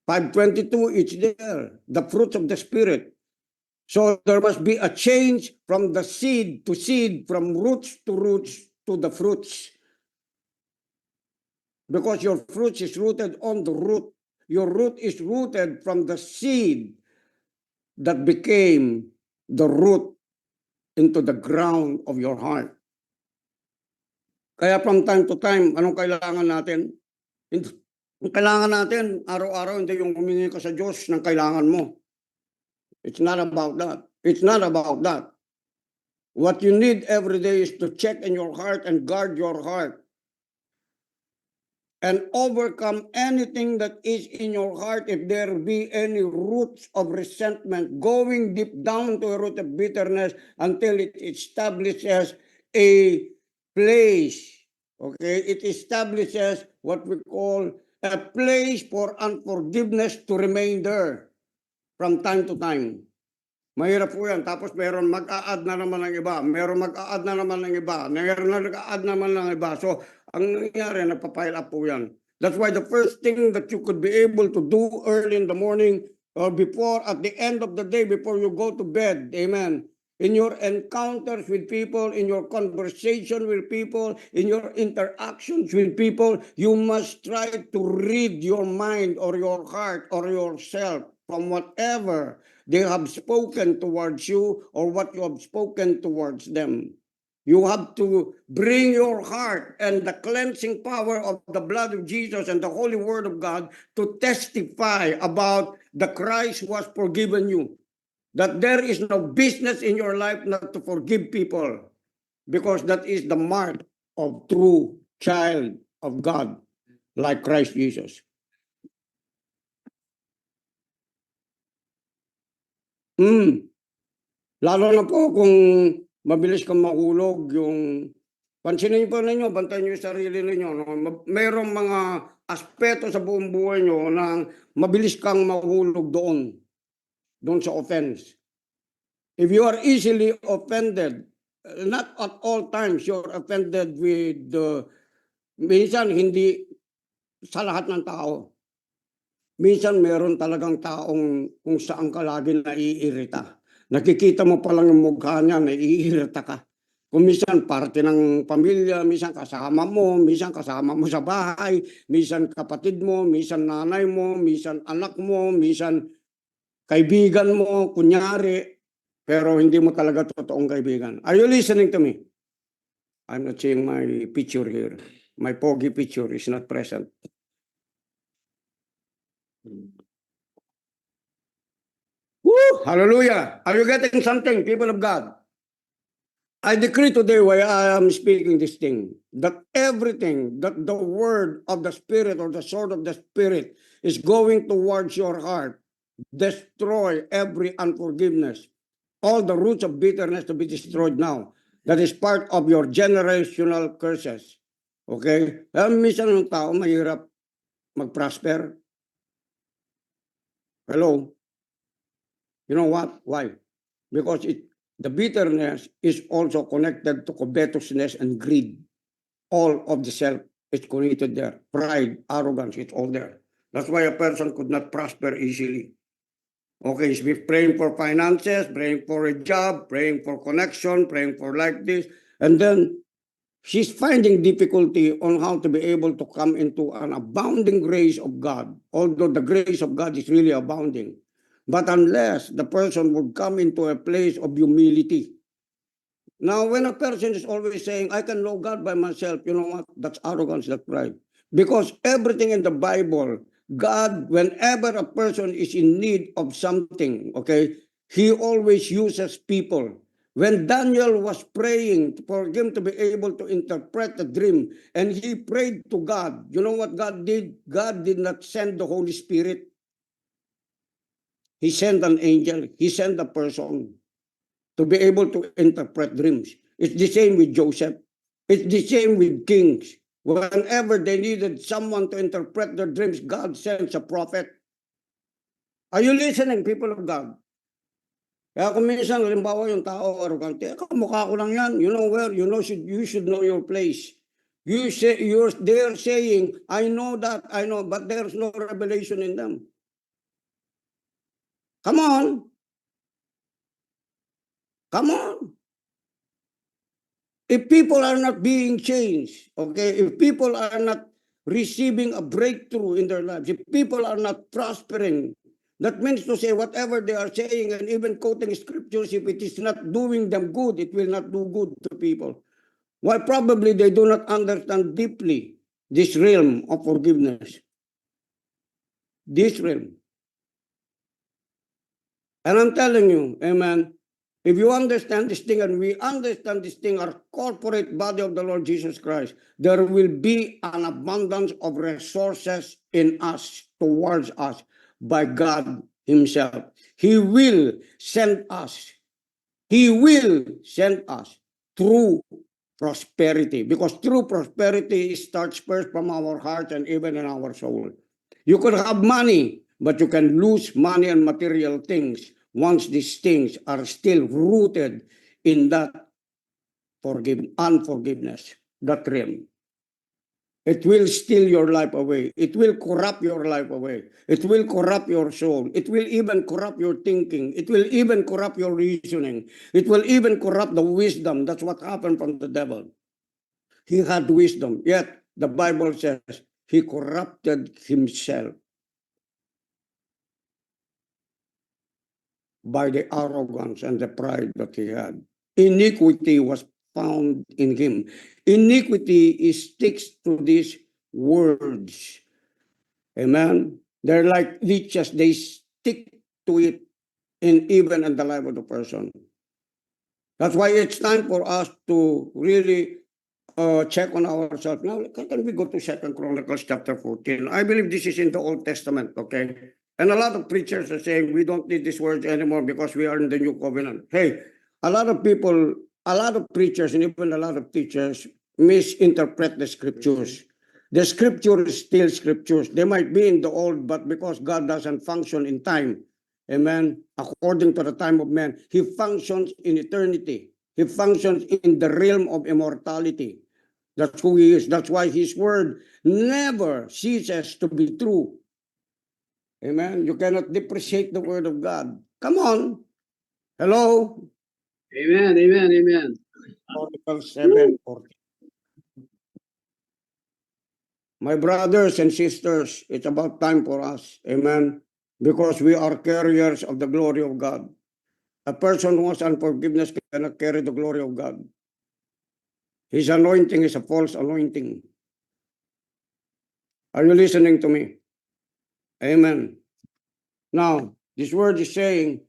5:22, it's there. The fruits of the Spirit. So there must be a change from the seed to seed, from roots to the fruits. Because your fruits is rooted on the root. Your root is rooted from the seed that became the root into the ground of your heart. Kaya from time to time, anong kailangan natin? Ang kailangan natin, araw-araw, hindi yung humingi ka sa Diyos ng kailangan mo. It's not about that. It's not about that. What you need every day is to check in your heart and guard your heart and overcome anything that is in your heart. If there be any roots of resentment going deep down to a root of bitterness until it establishes a place. Okay, it establishes what we call a place for unforgiveness to remain there from time to time. Mahirap po yan. Tapos meron mag-a-add na naman ng iba. Meron mag-a-add na naman ng iba. Meron na nag-a-add naman ng iba. So, ang nangyayari, nagpa-pile up po yan. That's why the first thing that you could be able to do early in the morning or before, at the end of the day, before you go to bed, amen, in your encounters with people, in your conversation with people, in your interactions with people, you must try to read your mind or your heart or yourself from whatever they have spoken towards you or what you have spoken towards them. You have to bring your heart and the cleansing power of the blood of Jesus and the holy word of God to testify about the Christ who has forgiven you. That there is no business in your life not to forgive people, because that is the mark of true child of God, like Christ Jesus. Lalo na po kung mabilis kang mahulog, yung pansinin po ninyo, bantayan niyo yung sarili ninyo. No? Mayroong mga aspeto sa buong buhay niyo na mabilis kang mahulog doon sa offense. If you are easily offended, not at all times you're offended with minsan hindi sa lahat ng tao. Minsan meron talagang taong kung saan ka lagi naiirita. Nakikita mo pa lang yung mukha niya, naiirita ka. Kung minsan parte ng pamilya, minsan kasama mo sa bahay, minsan kapatid mo, minsan nanay mo, minsan anak mo, minsan kaibigan mo, kunyari, pero hindi mo talaga totoong kaibigan. Are you listening to me? I'm not seeing my picture here. My pogi picture is not present. Woo! Hallelujah! Are you getting something, people of God? I decree today while I am speaking this thing, that everything that the word of the Spirit or the sword of the Spirit is going towards your heart, destroy every unforgiveness, all the roots of bitterness to be destroyed now. That is part of your generational curses. Okay? Minsan ng tao mahirap mag-prosper. Hello? You know what? Why? Because the bitterness is also connected to covetousness and greed. all of the self is created there. Pride, arrogance, it's all there. That's why a person could not prosper easily. Okay, he's praying for finances, praying for a job, praying for connection, praying for like this, and then she's finding difficulty on how to be able to come into an abounding grace of God, although the grace of God is really abounding. But unless the person would come into a place of humility. Now, when a person is always saying, I can know God by myself, you know what? That's arrogance, that's pride. Because everything in the Bible, God, whenever a person is in need of something, okay, he always uses people. When Daniel was praying for him to be able to interpret the dream, and he prayed to God, you know what God did? God did not send the Holy Spirit. He sent an angel. He sent a person to be able to interpret dreams. It's the same with Joseph. It's the same with kings. Whenever they needed someone to interpret their dreams, God sends a prophet. Are you listening, people of God? Kaya kung minsan, halimbawa yung tao arrogante, mukha ko lang yan, you know where, you should know your place. They're saying, I know that, I know, but there's no revelation in them. Come on. Come on. If people are not being changed, okay, if people are not receiving a breakthrough in their lives, if people are not prospering, that means to say whatever they are saying and even quoting scriptures, if it is not doing them good, it will not do good to people. Why? Probably they do not understand deeply this realm of forgiveness. This realm. And I'm telling you, amen, if you understand this thing and we understand this thing, our corporate body of the Lord Jesus Christ, there will be an abundance of resources in us, towards us, by God Himself. He will send us. He will send us through prosperity, because true prosperity starts first from our heart and even in our soul. You could have money, but you can lose money and material things once these things are still rooted in that unforgiveness, that realm. It will steal your life away. It will corrupt your life away. It will corrupt your soul. It will even corrupt your thinking. It will even corrupt your reasoning. It will even corrupt the wisdom. That's what happened from the devil. He had wisdom, yet the Bible says he corrupted himself by the arrogance and the pride that he had. Iniquity was found in him. Iniquity sticks to these words. Amen. They're like leeches. They stick to it even in the life of the person. That's why it's time for us to really check on ourselves. Now, can we go to 2 Chronicles chapter 14? I believe this is in the Old Testament, okay? And a lot of preachers are saying we don't need these words anymore because we are in the new covenant. Hey, a lot of people, a lot of preachers, and even a lot of teachers misinterpret the scriptures. The scripture is still scriptures. They might be in the old, but because God doesn't function in time, amen, according to the time of man, He functions in eternity. He functions in the realm of immortality. That's who He is. That's why His word never ceases to be true. Amen. You cannot depreciate the word of God. Come on. Hello. Amen, amen, amen. Article 7:14. My brothers and sisters, it's about time for us. Amen. Because we are carriers of the glory of God. A person who has unforgiveness cannot carry the glory of God. His anointing is a false anointing. Are you listening to me? Amen. Now, this word is saying,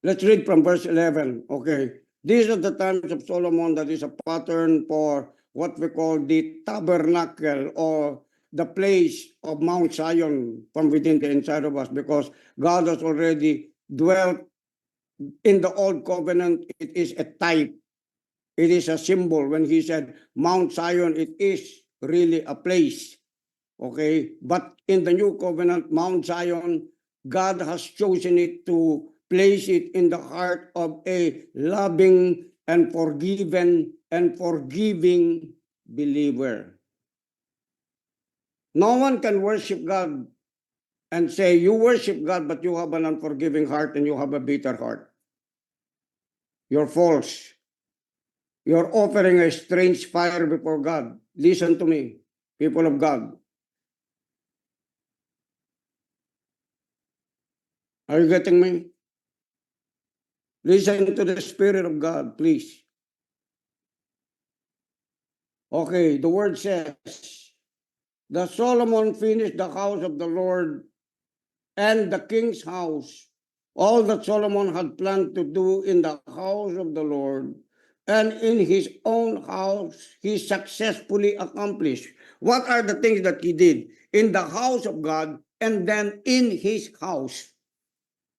let's read from verse 11. Okay. These are the times of Solomon that is a pattern for what we call the tabernacle, or the place of Mount Zion from within the inside of us, because God has already dwelt in the old covenant. It is a type. It is a symbol. When He said Mount Zion, it is really a place. Okay. But in the new covenant, Mount Zion, God has chosen it to place it in the heart of a loving and forgiving believer. No one can worship God and say you worship God, but you have an unforgiving heart and you have a bitter heart. You're false. You're offering a strange fire before God. Listen to me, people of God. Are you getting me? Listen to the Spirit of God, please. Okay, the word says, that Solomon finished the house of the Lord and the king's house, all that Solomon had planned to do in the house of the Lord and in his own house, he successfully accomplished. What are the things that he did in the house of God and then in his house?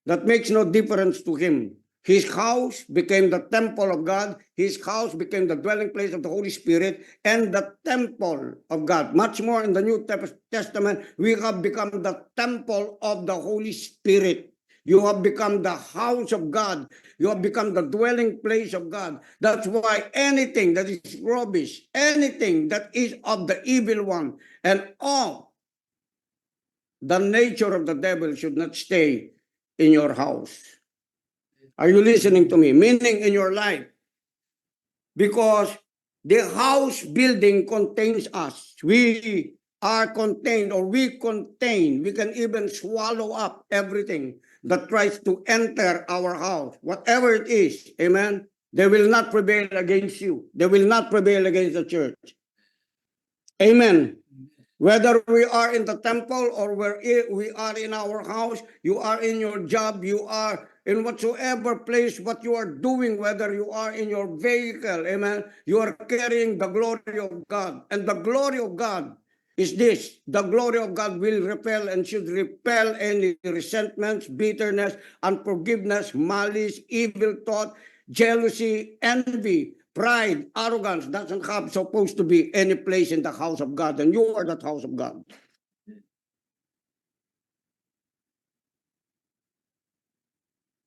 That makes no difference to him. His house became the temple of God. His house became the dwelling place of the Holy Spirit and the temple of God. Much more in the New Testament, we have become the temple of the Holy Spirit. You have become the house of God. You have become the dwelling place of God. That's why anything that is rubbish, anything that is of the evil one, and all the nature of the devil should not stay in your house. Are you listening to me? Meaning in your life. Because the house building contains us. We are contained, or we contain, we can even swallow up everything that tries to enter our house, whatever it is. Amen. They will not prevail against you. They will not prevail against the church. Amen. Whether we are in the temple or we are in our house, you are in your job, you are in whatsoever place, what you are doing, whether you are in your vehicle, amen, you are carrying the glory of God. And the glory of God is this: the glory of God will repel and should repel any resentments, bitterness, unforgiveness, malice, evil thought, jealousy, envy, pride, arrogance. Doesn't have supposed to be any place in the house of God, and you are that house of God.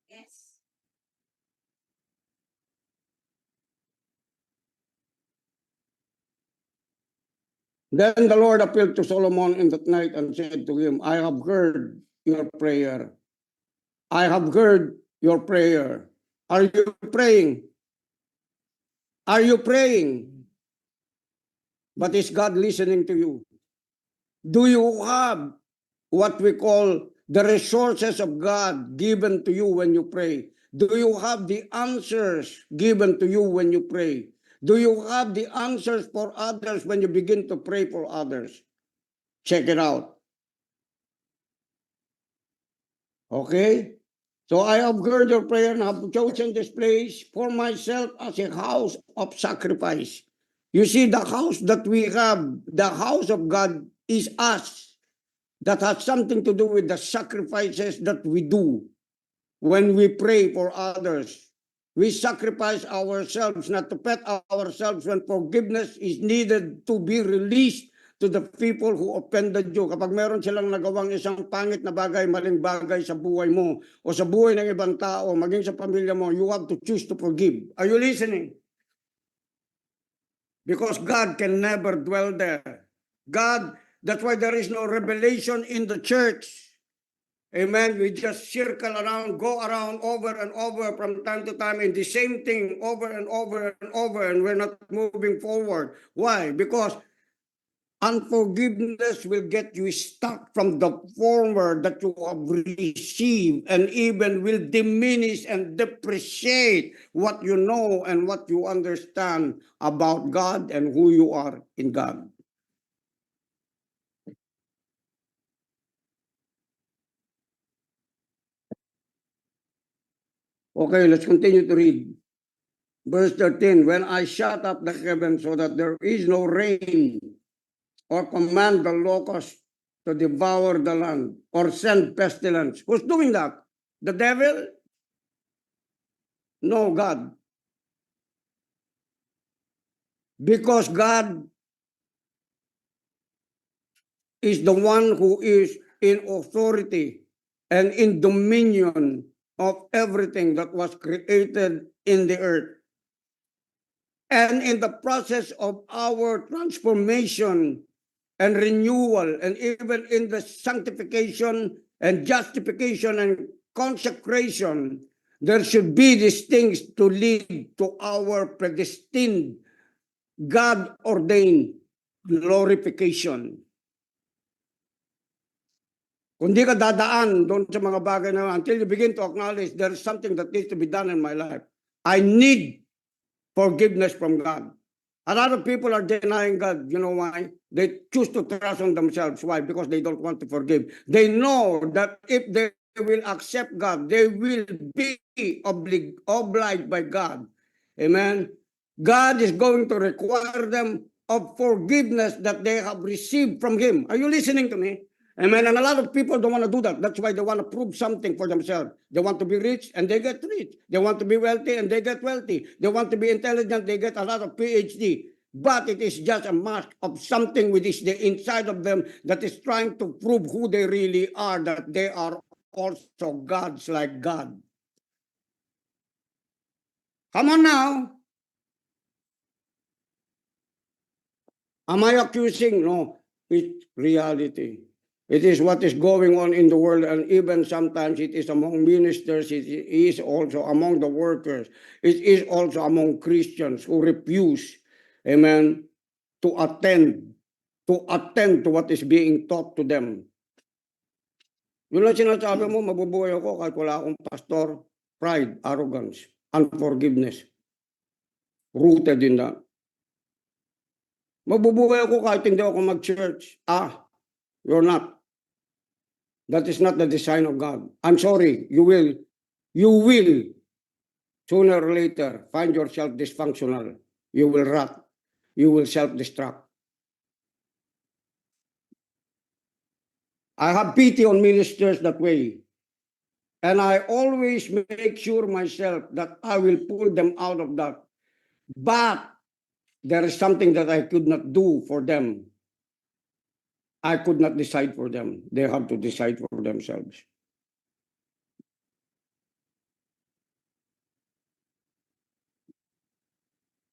Yes. Then the Lord appeared to Solomon in that night and said to him, I have heard your prayer. I have heard your prayer. Are you praying? Are you praying? But is God listening to you? Do you have what we call the resources of God given to you when you pray? Do you have the answers given to you when you pray? Do you have the answers for others when you begin to pray for others? Check it out. Okay? So I have heard your prayer and have chosen this place for myself as a house of sacrifice. You see, the house that we have, the house of God is us. That has something to do with the sacrifices that we do when we pray for others. We sacrifice ourselves, not to pet ourselves when forgiveness is needed to be released to the people who offended you. Kapag meron silang nagawang isang pangit na bagay, maling bagay sa buhay mo o sa buhay ng ibang tao, maging sa pamilya mo, you have to choose to forgive. Are you listening? Because God can never dwell there. God, that's why there is no revelation in the church. Amen. We just circle around, go around over and over from time to time in the same thing over and over and over, and we're not moving forward. Why? Because unforgiveness will get you stuck from the former that you have received, and even will diminish and depreciate what you know and what you understand about God and who you are in God. Okay, let's continue to read. Verse 13, when I shut up the heavens so that there is no rain, or command the locust to devour the land, or send pestilence. Who's doing that? The devil? No, God. Because God is the one who is in authority and in dominion of everything that was created in the earth. And in the process of our transformation and renewal, and even in the sanctification and justification and consecration, there should be these things to lead to our predestined, God-ordained glorification. Kung di ka dadaan doon sa mga bagay na until you begin to acknowledge there is something that needs to be done in my life. I need forgiveness from God. A lot of people are denying God. You know why? They choose to trust on themselves. Why? Because they don't want to forgive. They know that if they will accept God, they will be obliged by God. Amen. God is going to require them of forgiveness that they have received from Him. Are you listening to me? Amen. And a lot of people don't want to do that. That's why they want to prove something for themselves. They want to be rich and they get rich. They want to be wealthy and they get wealthy. They want to be intelligent, they get a lot of PhD. But it is just a mask of something which is the inside of them that is trying to prove who they really are, that they are also gods like God. Come on now. Am I accusing? No, it's reality. It is what is going on in the world, and even sometimes it is among ministers, it is also among the workers, it is also among Christians who refuse, amen, to attend to what is being taught to them. Yun lang sinasabi mo, mabubuhay ako kahit wala akong pastor. Pride, arrogance, unforgiveness, rooted in that. Mabubuhay ako kahit hindi ako mag-church. You're not. That is not the design of God. I'm sorry, you will sooner or later find yourself dysfunctional. You will rot. You will self-destruct. I have pity on ministers that way. And I always make sure myself that I will pull them out of that. But there is something that I could not do for them. I could not decide for them. They have to decide for themselves.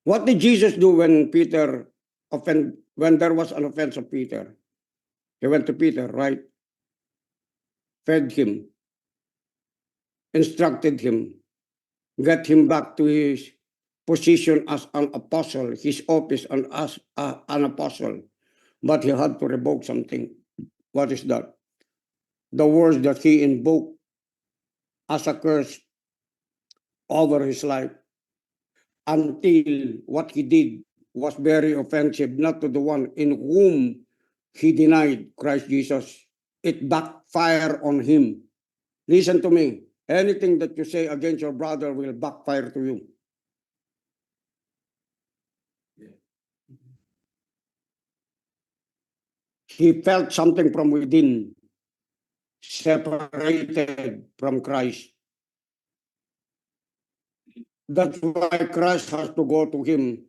What did Jesus do when when there was an offense of Peter? He went to Peter, right? Fed him, instructed him, got him back to his position as an apostle, his office as an apostle. But he had to revoke something. What is that? The words that he invoked as a curse over his life, until what he did was very offensive, not to the one in whom he denied Christ Jesus. It backfired on him. Listen to me. Anything that you say against your brother will backfire to you. He felt something from within, separated from Christ. That's why Christ has to go to him,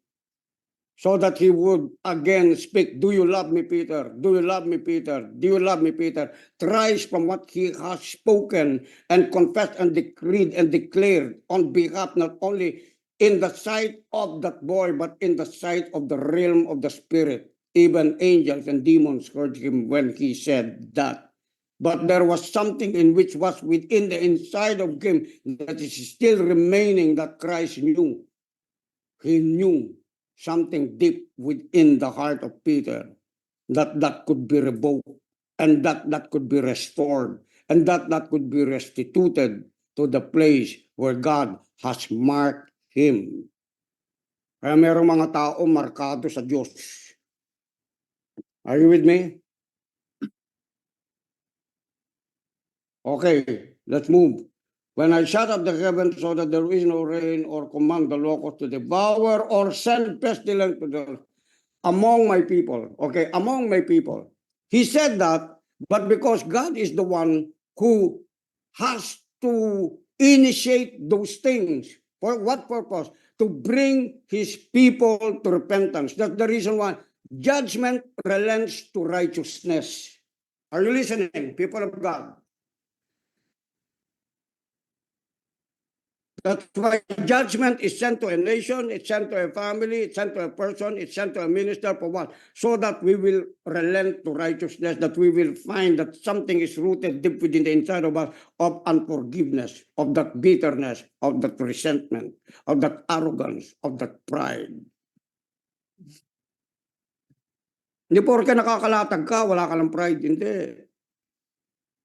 so that he would again speak. Do you love me, Peter? Do you love me, Peter? Do you love me, Peter? Thrice from what he has spoken and confessed and decreed and declared on behalf, not only in the sight of that boy, but in the sight of the realm of the spirit. Even angels and demons heard him when he said that. But there was something in which was within the inside of him that is still remaining, that Christ knew. He knew something deep within the heart of Peter, that could be revoked, and that could be restored, and that could be restituted to the place where God has marked him. Kaya merong mga tao markado sa Diyos. Are you with me? Okay, let's move. When I shut up the heavens so that there is no rain, or command the locusts to devour, or send pestilence to the among my people. Okay, among my people. He said that, but because God is the one who has to initiate those things. For what purpose? To bring his people to repentance. That's the reason why judgment relents to righteousness. Are you listening, people of God? That's why judgment is sent to a nation, it's sent to a family, it's sent to a person, it's sent to a minister for what? So that we will relent to righteousness, that we will find that something is rooted deep within the inside of us of unforgiveness, of that bitterness, of that resentment, of that arrogance, of that pride. Hindi porke nakakalatag ka, wala ka ng pride. Hindi.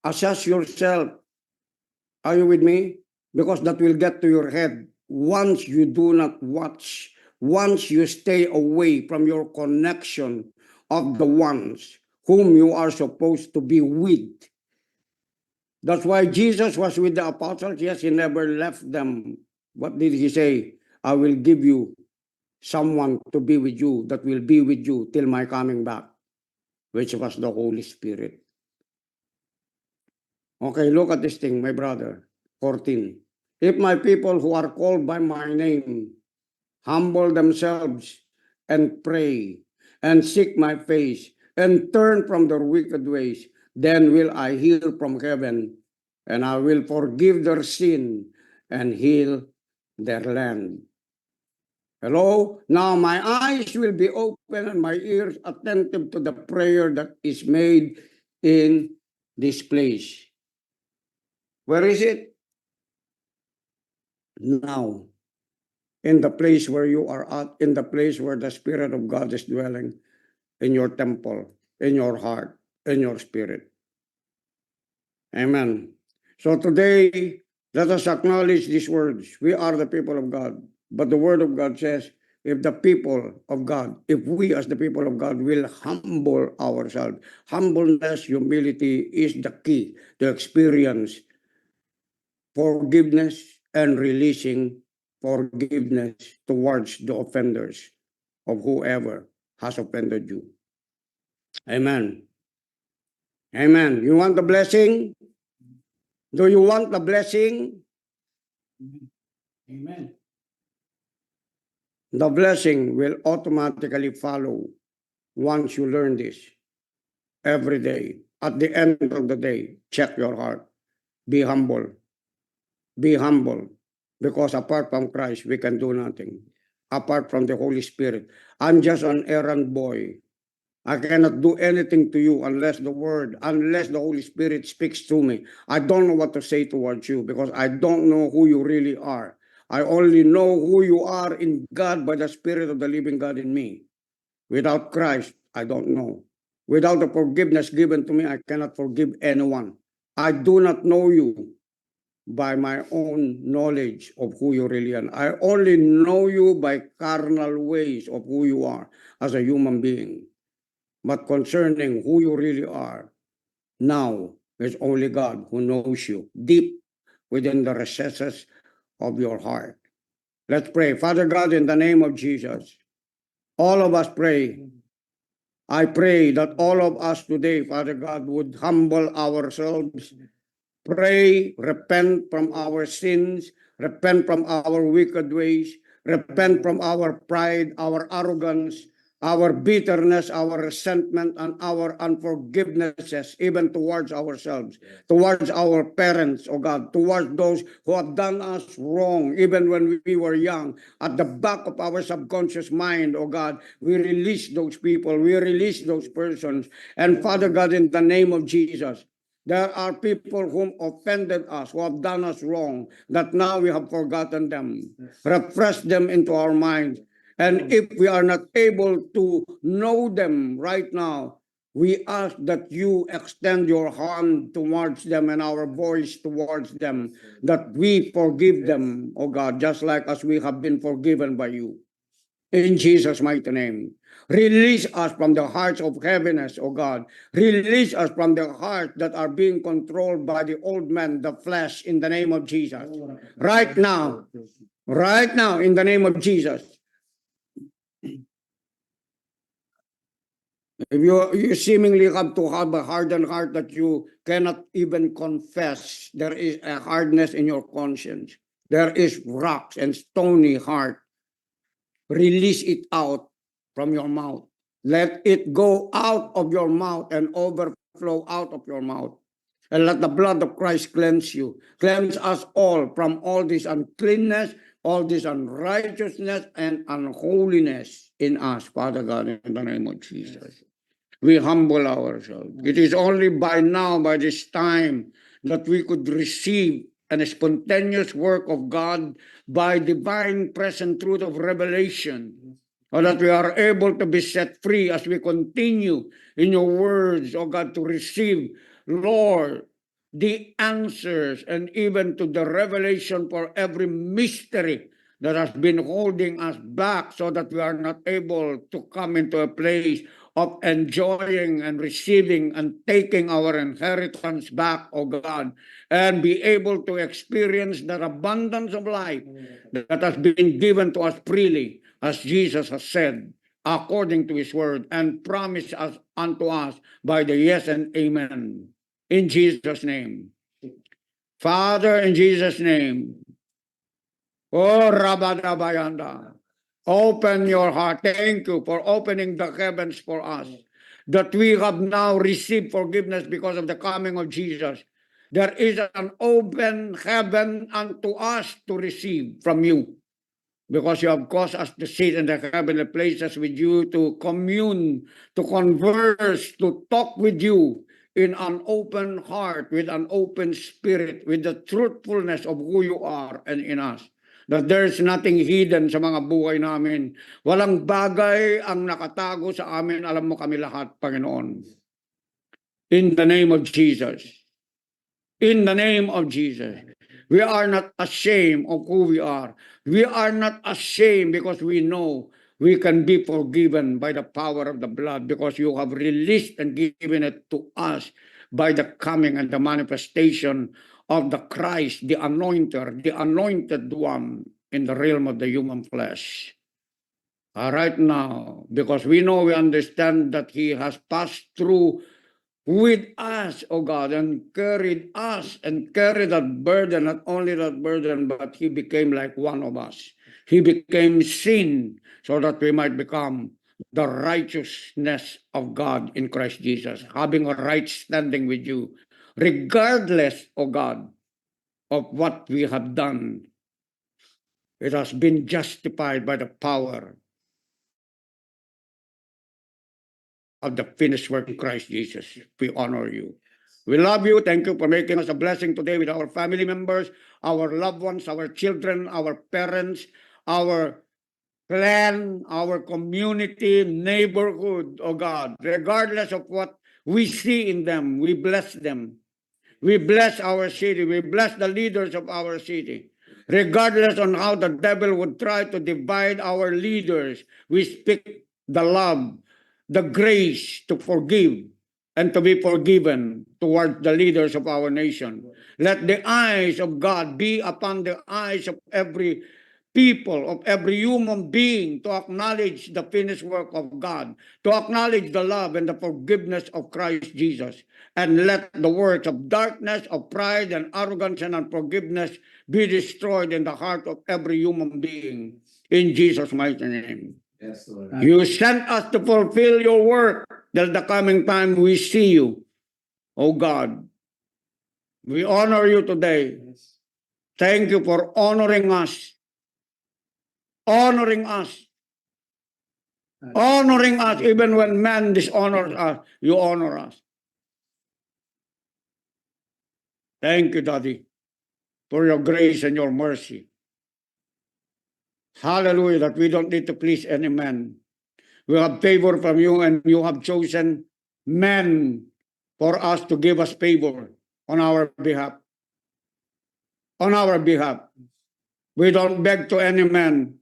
Assess yourself. Are you with me? Because that will get to your head once you do not watch, once you stay away from your connection of the ones whom you are supposed to be with. That's why Jesus was with the apostles. Yes, he never left them. What did he say? I will give you someone to be with you that will be with you till my coming back, which was the Holy Spirit. Okay, look at this thing, my brother. 14. If my people who are called by my name humble themselves and pray and seek my face and turn from their wicked ways, then will I hear from heaven and I will forgive their sin and heal their land. Hello? Now my eyes will be open and my ears attentive to the prayer that is made in this place. Where is it? Now, in the place where you are at, in the place where the Spirit of God is dwelling, in your temple, in your heart, in your spirit. Amen. So today, let us acknowledge these words. We are the people of God. But the word of God says, if the people of God, if we as the people of God will humble ourselves, humbleness, humility is the key to experience forgiveness and releasing forgiveness towards the offenders of whoever has offended you. Amen. Amen. You want the blessing? Do you want the blessing? Amen. The blessing will automatically follow once you learn this every day. At the end of the day, check your heart. Be humble. Be humble. Because apart from Christ, we can do nothing. Apart from the Holy Spirit. I'm just an errand boy. I cannot do anything to you unless the word, unless the Holy Spirit speaks to me. I don't know what to say towards you because I don't know who you really are. I only know who you are in God by the Spirit of the living God in me. Without Christ, I don't know. Without the forgiveness given to me, I cannot forgive anyone. I do not know you by my own knowledge of who you really are. I only know you by carnal ways of who you are as a human being. But concerning who you really are, now it's only God who knows you deep within the recesses of your heart. Let's pray. Father God, in the name of Jesus, all of us pray. I pray that all of us today, Father God, would humble ourselves, pray, repent from our sins, repent from our wicked ways, repent from our pride, our arrogance, our bitterness, our resentment, and our unforgivenesses, even towards ourselves, towards our parents, oh God, towards those who have done us wrong, even when we were young. At the back of our subconscious mind, oh God, we release those people, we release those persons. And Father God, in the name of Jesus, there are people whom offended us, who have done us wrong, that now we have forgotten them. Refresh them into our minds. And if we are not able to know them right now, we ask that you extend your hand towards them and our voice towards them, that we forgive them, oh God, just like as we have been forgiven by you. In Jesus' mighty name. Release us from the hearts of heaviness, O God. Release us from the hearts that are being controlled by the old man, the flesh, in the name of Jesus. Right now, in the name of Jesus. If you seemingly have to have a hardened heart that you cannot even confess, there is a hardness in your conscience. There is rocks and stony heart. Release it out from your mouth. Let it go out of your mouth and overflow out of your mouth. And let the blood of Christ cleanse you. Cleanse us all from all this uncleanness, all this unrighteousness, and unholiness in us, Father God, in the name of Jesus. We humble ourselves. It is only by now, by this time, that we could receive a spontaneous work of God by divine present truth of revelation, so that we are able to be set free as we continue in your words, oh God, to receive, Lord, the answers and even to the revelation for every mystery that has been holding us back, so that we are not able to come into a place of enjoying and receiving and taking our inheritance back, oh God, and be able to experience that abundance of life that has been given to us freely, as Jesus has said, according to his word, and promised us unto us by the yes and amen. In Jesus' name. Father, in Jesus' name. Oh, Rabadabayanda. Open your heart. Thank you for opening the heavens for us, that we have now received forgiveness because of the coming of Jesus. There is an open heaven unto us to receive from you, because you have caused us to sit in the heavenly places with you, to commune, to converse, to talk with you in an open heart, with an open spirit, with the truthfulness of who you are and in us. That there is nothing hidden sa mga buhay namin. Walang bagay ang nakatago sa amin. Alam mo kami lahat, Panginoon. In the name of Jesus. In the name of Jesus. We are not ashamed of who we are. We are not ashamed because we know we can be forgiven by the power of the blood, because you have released and given it to us by the coming and the manifestation of the Christ, the anointed one in the realm of the human flesh. Right now, because we know, we understand that he has passed through with us, oh God, and carried us and carried that burden, not only that burden, but he became like one of us. He became sin so that we might become the righteousness of God in Christ Jesus, having a right standing with you, regardless, oh God, of what we have done. It has been justified by the power of the finished work of Christ Jesus. We honor you. We love you. Thank you for making us a blessing today with our family members, our loved ones, our children, our parents, our clan, our community, neighborhood, oh God. Regardless of what we see in them, we bless them. We bless our city. We bless the leaders of our city. Regardless on how the devil would try to divide our leaders, we speak the love, the grace to forgive and to be forgiven towards the leaders of our nation. Let the eyes of God be upon the eyes of every people, of every human being, to acknowledge the finished work of God, to acknowledge the love and the forgiveness of Christ Jesus, and let the works of darkness, of pride and arrogance and unforgiveness be destroyed in the heart of every human being. In Jesus' mighty name. Yes, Lord. You sent us to fulfill your work, till the coming time we see you. Oh God, we honor you today. Thank you for honoring us. Honoring us. Honoring us even when man dishonors us. You honor us. Thank you, Daddy, for your grace and your mercy. Hallelujah, that we don't need to please any man. We have favor from you, and you have chosen men for us to give us favor on our behalf. On our behalf. We don't beg to any man.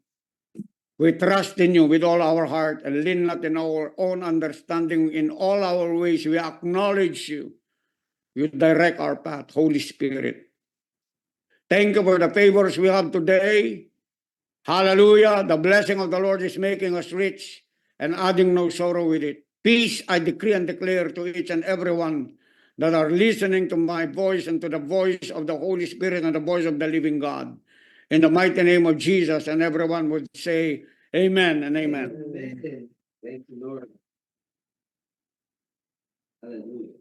We trust in you with all our heart and lean not in our own understanding. In all our ways, we acknowledge you. You direct our path, Holy Spirit. Thank you for the favors we have today. Hallelujah. The blessing of the Lord is making us rich and adding no sorrow with it. Peace I decree and declare to each and every one that are listening to my voice and to the voice of the Holy Spirit and the voice of the living God. In the mighty name of Jesus, and everyone would say amen and amen. Amen. Thank you, Lord. Hallelujah.